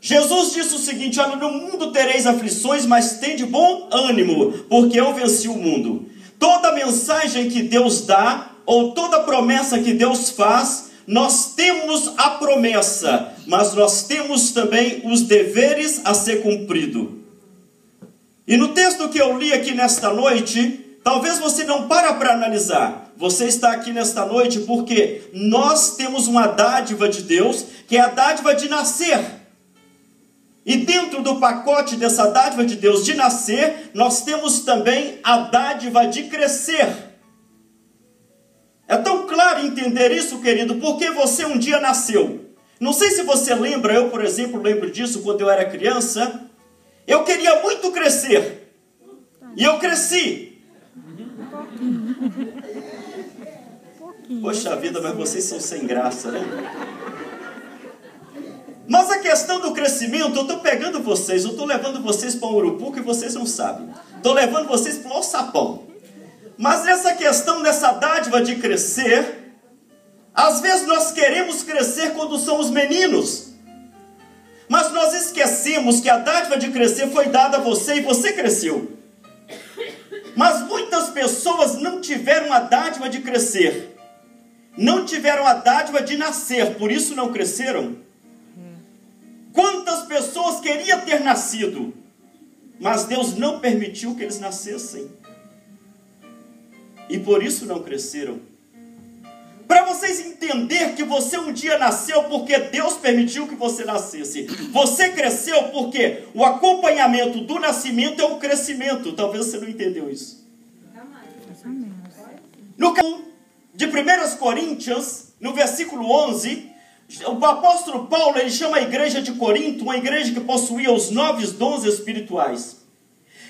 Jesus disse o seguinte: olha, no mundo tereis aflições, mas tende bom ânimo, porque eu venci o mundo. Toda mensagem que Deus dá, ou toda promessa que Deus faz, nós temos a promessa, mas nós temos também os deveres a ser cumprido. E no texto que eu li aqui nesta noite, talvez você não para analisar. Você está aqui nesta noite porque nós temos uma dádiva de Deus, que é a dádiva de nascer. E dentro do pacote dessa dádiva de Deus de nascer, nós temos também a dádiva de crescer. É tão claro entender isso, querido, porque você um dia nasceu. Não sei se você lembra, eu, por exemplo, lembro disso quando eu era criança. Eu queria muito crescer. E eu cresci. Poxa vida, mas vocês são sem graça, né? Mas a questão do crescimento, eu estou pegando vocês, eu estou levando vocês para um urupu que vocês não sabem. Estou levando vocês para um alçapão. Mas nessa questão, nessa dádiva de crescer, às vezes nós queremos crescer quando somos meninos. Mas nós esquecemos que a dádiva de crescer foi dada a você e você cresceu. Mas muitas pessoas não tiveram a dádiva de crescer. Não tiveram a dádiva de nascer, por isso não cresceram. Quantas pessoas queriam ter nascido, mas Deus não permitiu que eles nascessem. E por isso não cresceram. Para vocês entenderem que você um dia nasceu porque Deus permitiu que você nascesse. Você cresceu porque o acompanhamento do nascimento é o crescimento. Talvez você não entendeu isso. No capítulo de 1 Coríntios, no versículo 11, o apóstolo Paulo ele chama a igreja de Corinto uma igreja que possuía os 9 dons espirituais.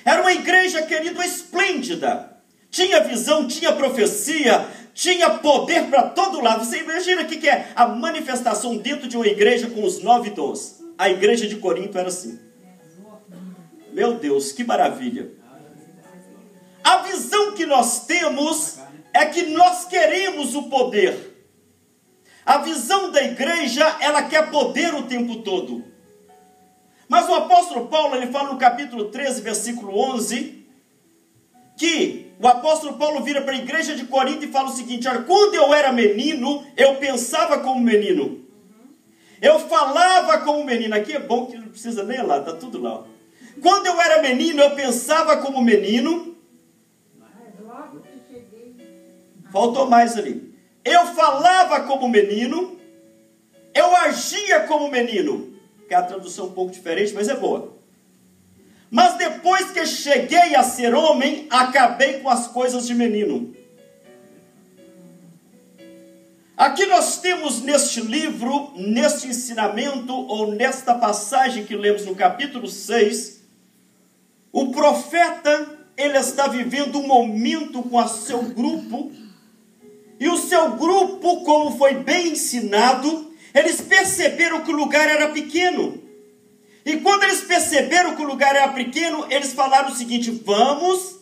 Era uma igreja, querido, esplêndida. Tinha visão, tinha profecia, tinha poder para todo lado. Você imagina o que é a manifestação dentro de uma igreja com os 9 dons. A igreja de Corinto era assim. Meu Deus, que maravilha. A visão que nós temos é que nós queremos o poder. A visão da igreja, ela quer poder o tempo todo. Mas o apóstolo Paulo, ele fala no capítulo 13, versículo 11, que o apóstolo Paulo vira para a igreja de Corinto e fala o seguinte: olha, quando eu era menino, eu pensava como menino. Eu falava como menino. Aqui é bom que não precisa nem ir lá, está tudo lá. Quando eu era menino, eu pensava como menino. Faltou mais ali. Eu falava como menino, eu agia como menino, que é a tradução um pouco diferente, mas é boa. Mas depois que cheguei a ser homem, acabei com as coisas de menino. Aqui nós temos neste livro, neste ensinamento, ou nesta passagem que lemos no capítulo 6, o profeta, ele está vivendo um momento com o seu grupo. E o seu grupo, como foi bem ensinado, eles perceberam que o lugar era pequeno. E quando eles perceberam que o lugar era pequeno, eles falaram o seguinte: vamos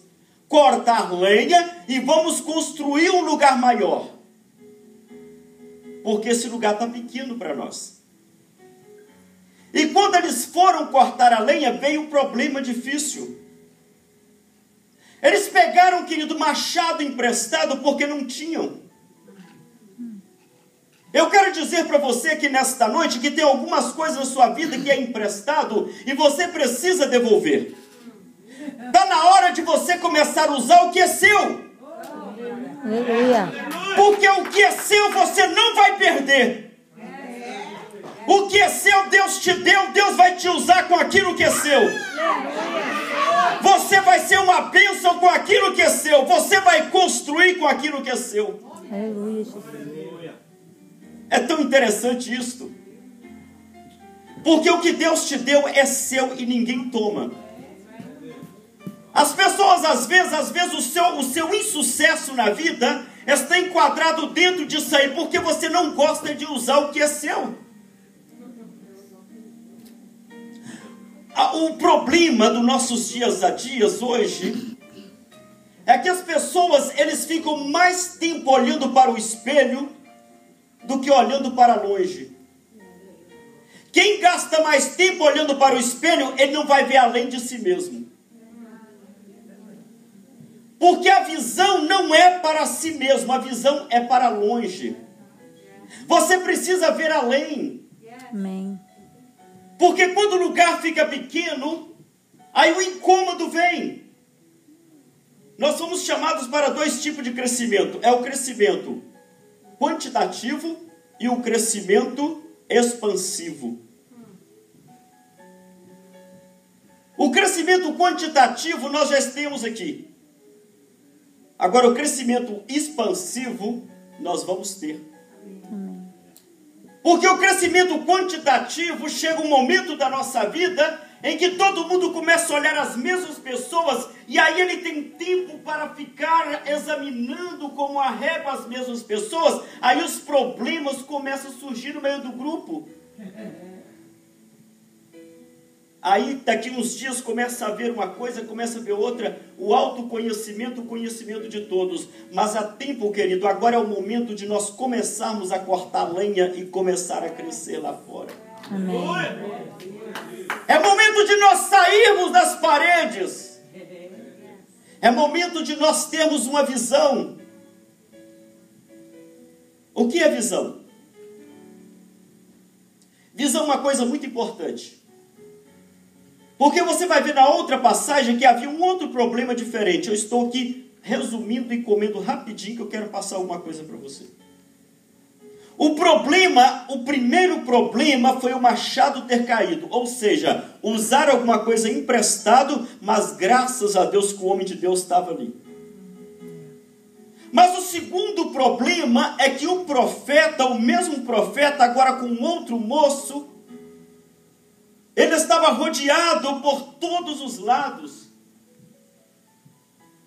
cortar lenha e vamos construir um lugar maior. Porque esse lugar está pequeno para nós. E quando eles foram cortar a lenha, veio um problema difícil. Eles pegaram, querido, machado emprestado porque não tinham. Eu quero dizer para você que nesta noite que tem algumas coisas na sua vida que é emprestado e você precisa devolver. Está na hora de você começar a usar o que é seu. Aleluia. Porque o que é seu você não vai perder. O que é seu Deus te deu, Deus vai te usar com aquilo que é seu. Você vai ser uma bênção com aquilo que é seu. Você vai construir com aquilo que é seu. Aleluia, Jesus. É tão interessante isto. Porque o que Deus te deu é seu e ninguém toma. As pessoas, às vezes o seu insucesso na vida está enquadrado dentro disso aí, porque você não gosta de usar o que é seu. O problema dos nossos dias a dias hoje é que as pessoas, eles ficam mais tempo olhando para o espelho do que olhando para longe. Quem gasta mais tempo olhando para o espelho, ele não vai ver além de si mesmo. Porque a visão não é para si mesmo, a visão é para longe. Você precisa ver além. Amém. Porque quando o lugar fica pequeno, aí o incômodo vem. Nós somos chamados para 2 tipos de crescimento. É o crescimento quantitativo e o crescimento expansivo. O crescimento quantitativo nós já temos aqui. Agora o crescimento expansivo nós vamos ter. Porque o crescimento quantitativo chega um momento da nossa vida em que todo mundo começa a olhar as mesmas pessoas e aí ele tem tempo para ficar examinando como a régua as mesmas pessoas, aí os problemas começam a surgir no meio do grupo. Aí daqui uns dias começa a ver uma coisa, começa a ver outra, o autoconhecimento, o conhecimento de todos. Mas há tempo, querido, agora é o momento de nós começarmos a cortar lenha e começar a crescer lá fora. Amém. É momento de nós sairmos das paredes. É momento de nós termos uma visão. O que é visão? Visão é uma coisa muito importante. Porque você vai ver na outra passagem que havia um outro problema diferente. Eu estou aqui resumindo e comendo rapidinho que eu quero passar alguma coisa para você. O primeiro problema foi o machado ter caído. Ou seja, usar alguma coisa emprestado, mas graças a Deus que o homem de Deus estava ali. Mas o segundo problema é que o profeta, o mesmo profeta, agora com outro moço, ele estava rodeado por todos os lados.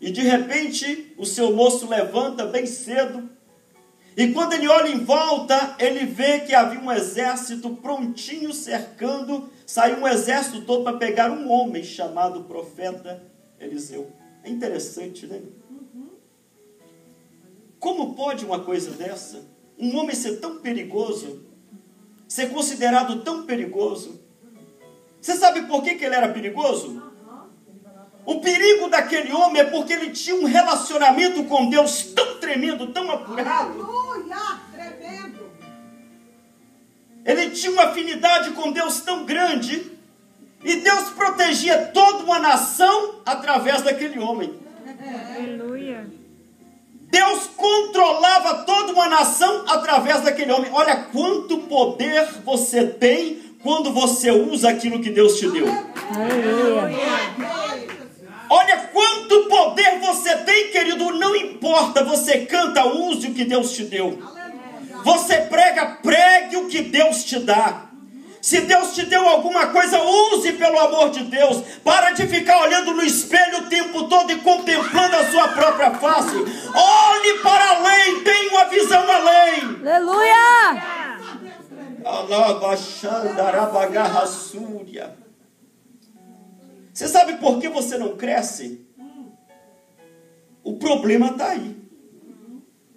E de repente, o seu moço levanta bem cedo. E quando ele olha em volta, ele vê que havia um exército prontinho cercando. Saiu um exército todo para pegar um homem chamado profeta Eliseu. É interessante, né? Como pode uma coisa dessa? Um homem ser tão perigoso? Ser considerado tão perigoso? Você sabe por que ele era perigoso? O perigo daquele homem é porque ele tinha um relacionamento com Deus tão tremendo, tão apurado. Aleluia, tremendo. Ele tinha uma afinidade com Deus tão grande. E Deus protegia toda uma nação através daquele homem. Aleluia. Deus controlava toda uma nação através daquele homem. Olha quanto poder você tem quando você usa aquilo que Deus te deu. Olha quanto poder você tem, querido. Não importa, você canta, use o que Deus te deu. Você prega, pregue o que Deus te dá. Se Deus te deu alguma coisa, use pelo amor de Deus. Para de ficar olhando no espelho o tempo todo e contemplando a sua própria face. Olhe para além, tenha uma visão além. Aleluia! Você sabe por que você não cresce? O problema está aí.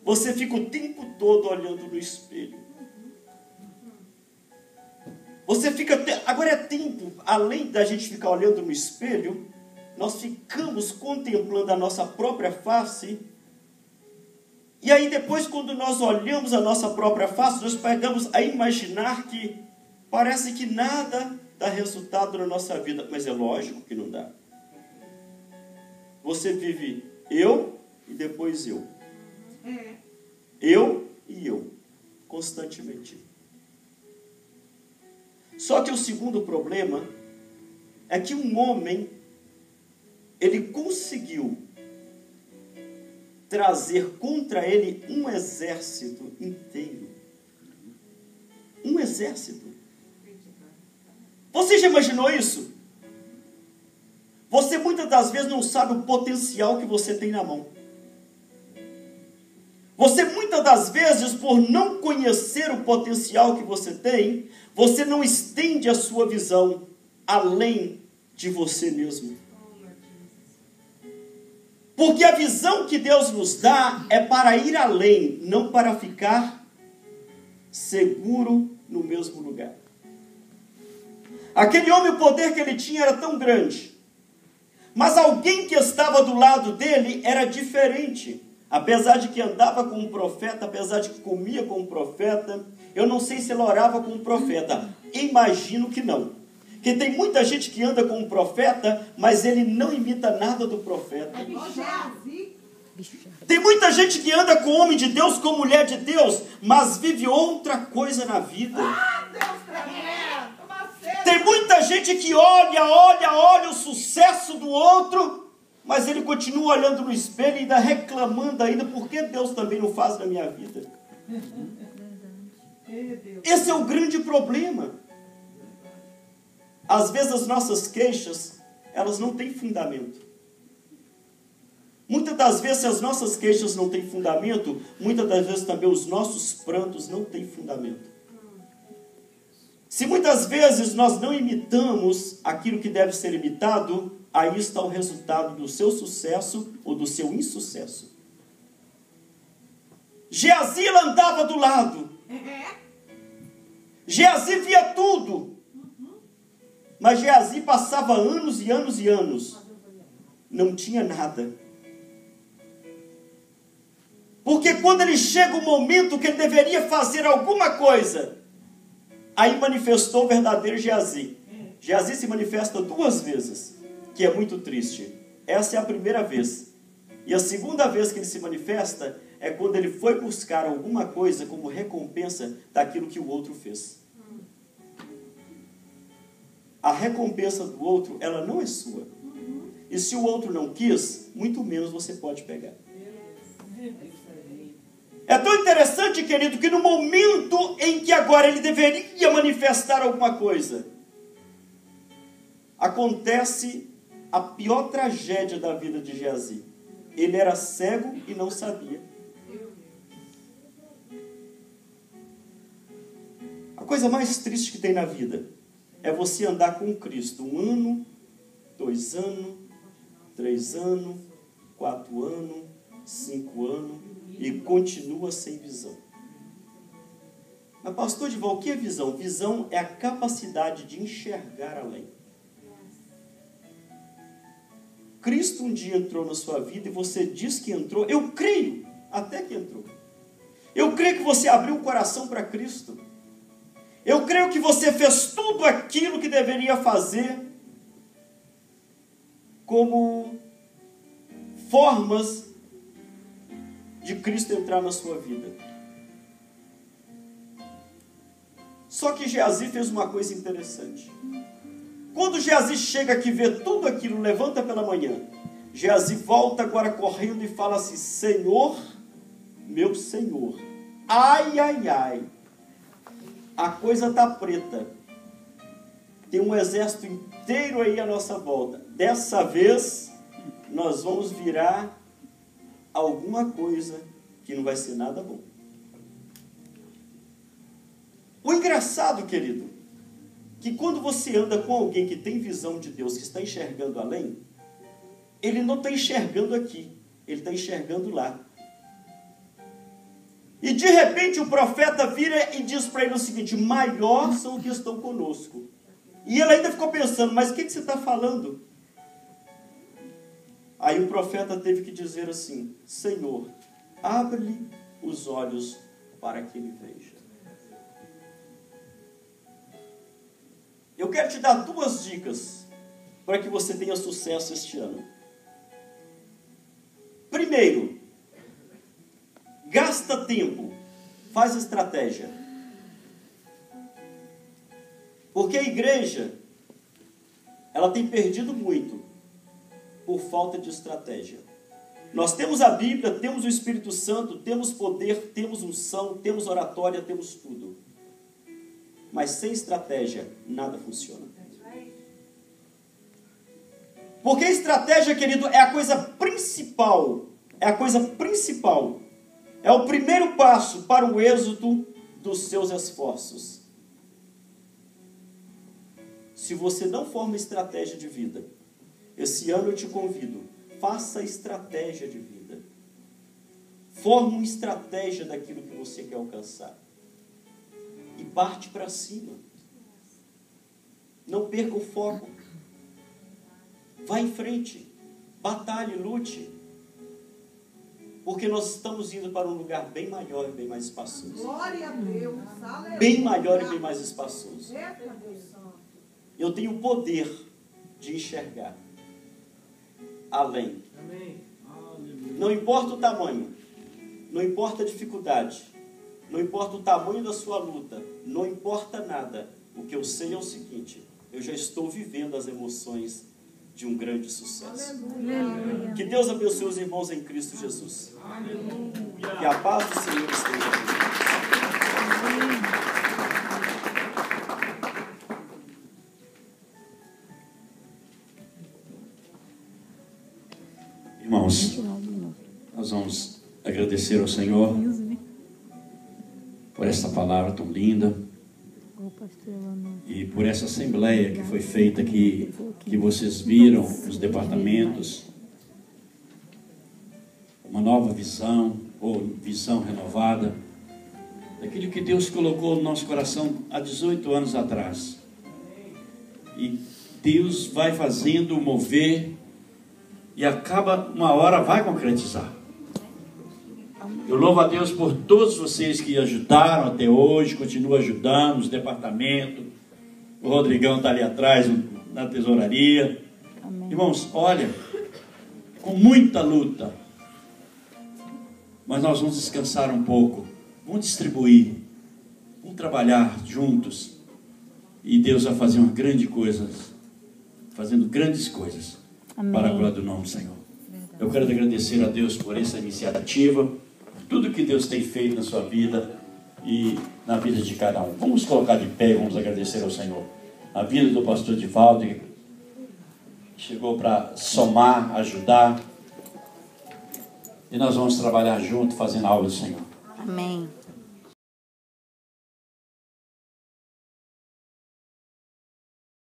Você fica o tempo todo olhando no espelho. Você fica... Agora é tempo, além da gente ficar olhando no espelho, nós ficamos contemplando a nossa própria face E aí depois, quando nós olhamos a nossa própria face, nós pegamos a imaginar que parece que nada dá resultado na nossa vida. Mas é lógico que não dá. Você vive eu e depois eu. Eu e eu. Constantemente. Só que o segundo problema é que um homem, ele conseguiu trazer contra ele um exército inteiro. Um exército. Você já imaginou isso? Você muitas das vezes não sabe o potencial que você tem na mão. Você muitas das vezes, por não conhecer o potencial que você tem, você não estende a sua visão além de você mesmo. Porque a visão que Deus nos dá é para ir além, não para ficar seguro no mesmo lugar. Aquele homem, o poder que ele tinha era tão grande. Mas alguém que estava do lado dele era diferente. Apesar de que andava com um profeta, apesar de que comia com um profeta, eu não sei se ele orava com um profeta. Imagino que não. Porque tem muita gente que anda com um profeta, mas ele não imita nada do profeta. Tem muita gente que anda com homem de Deus, com mulher de Deus, mas vive outra coisa na vida. Tem muita gente que olha o sucesso do outro, mas ele continua olhando no espelho e ainda reclamando ainda, por que Deus também não faz na minha vida? Esse é o grande problema. Às vezes as nossas queixas, elas não têm fundamento. Muitas das vezes, se as nossas queixas não têm fundamento, muitas das vezes também os nossos prantos não têm fundamento. Se muitas vezes nós não imitamos aquilo que deve ser imitado, aí está o resultado do seu sucesso ou do seu insucesso. Geazi andava do lado. Geazi via tudo. Mas Geazi passava anos e anos e anos. Não tinha nada. Porque quando ele chega o momento que ele deveria fazer alguma coisa, aí manifestou o verdadeiro Geazi. Geazi se manifesta 2 vezes, que é muito triste. Essa é a primeira vez. E a segunda vez que ele se manifesta é quando ele foi buscar alguma coisa como recompensa daquilo que o outro fez. A recompensa do outro, ela não é sua. E se o outro não quis, muito menos você pode pegar. É tão interessante, querido, que no momento em que agora ele deveria manifestar alguma coisa, acontece a pior tragédia da vida de Geazi. Ele era cego e não sabia. A coisa mais triste que tem na vida é você andar com Cristo 1 ano, 2 anos, 3 anos, 4 anos, 5 anos e continua sem visão. Mas pastor Edival, o que é visão? Visão é a capacidade de enxergar além. Cristo um dia entrou na sua vida e você diz que entrou. Eu creio até que entrou. Eu creio que você abriu o coração para Cristo. Eu creio que você fez tudo aquilo que deveria fazer como formas de Cristo entrar na sua vida. Só que Geazi fez uma coisa interessante. Quando Geazi chega aqui e vê tudo aquilo, levanta pela manhã, Geazi volta agora correndo e fala assim: Senhor, meu Senhor, ai, ai, ai, a coisa está preta. Tem um exército inteiro aí à nossa volta. Dessa vez, nós vamos virar alguma coisa que não vai ser nada bom. O engraçado, querido, que quando você anda com alguém que tem visão de Deus, que está enxergando além, ele não está enxergando aqui, ele está enxergando lá. E de repente o profeta vira e diz para ele o seguinte: maior são os que estão conosco. E ele ainda ficou pensando: mas o que você está falando? Aí o profeta teve que dizer assim: Senhor, abre-lhe os olhos para que ele veja. Eu quero te dar 2 dicas para que você tenha sucesso este ano. Primeiro, gasta tempo, faz estratégia. Porque a igreja, ela tem perdido muito por falta de estratégia. Nós temos a Bíblia, temos o Espírito Santo, temos poder, temos unção, temos oratória, temos tudo. Mas sem estratégia, nada funciona. Porque a estratégia, querido, é a coisa principal. É a coisa principal. É o primeiro passo para o êxito dos seus esforços. Se você não forma estratégia de vida, esse ano eu te convido, faça estratégia de vida. Forme uma estratégia daquilo que você quer alcançar. E parte para cima. Não perca o foco. Vá em frente. Batalhe, lute. Porque nós estamos indo para um lugar bem maior e bem mais espaçoso. Glória a Deus. Bem maior e bem mais espaçoso. Eu tenho o poder de enxergar além. Não importa o tamanho, não importa a dificuldade, não importa o tamanho da sua luta, não importa nada. O que eu sei é o seguinte: eu já estou vivendo as emoções de um grande sucesso. Aleluia. Que Deus abençoe os irmãos em Cristo Jesus. Aleluia. Que a paz do Senhor esteja com Irmãos, nós vamos agradecer ao Senhor por essa palavra tão linda e por essa assembleia que foi feita aqui, que vocês viram os departamentos, uma nova visão, ou visão renovada, daquilo que Deus colocou no nosso coração há 18 anos atrás. E Deus vai fazendo mover e acaba, uma hora vai concretizar. Eu louvo a Deus por todos vocês que ajudaram até hoje, continuam ajudando nos departamentos. O Rodrigão está ali atrás, na tesouraria. Amém. Irmãos, olha, com muita luta, mas nós vamos descansar um pouco, vamos distribuir, vamos trabalhar juntos, e Deus vai fazer uma grande coisa, fazendo grandes coisas. Amém. Para a glória do nome do Senhor. Verdade. Eu quero agradecer a Deus por essa iniciativa, por tudo que Deus tem feito na sua vida e na vida de cada um. Vamos colocar de pé e vamos agradecer ao Senhor. A vida do pastor Divaldo, que chegou para somar, ajudar, e nós vamos trabalhar junto, fazendo a obra do Senhor. Amém.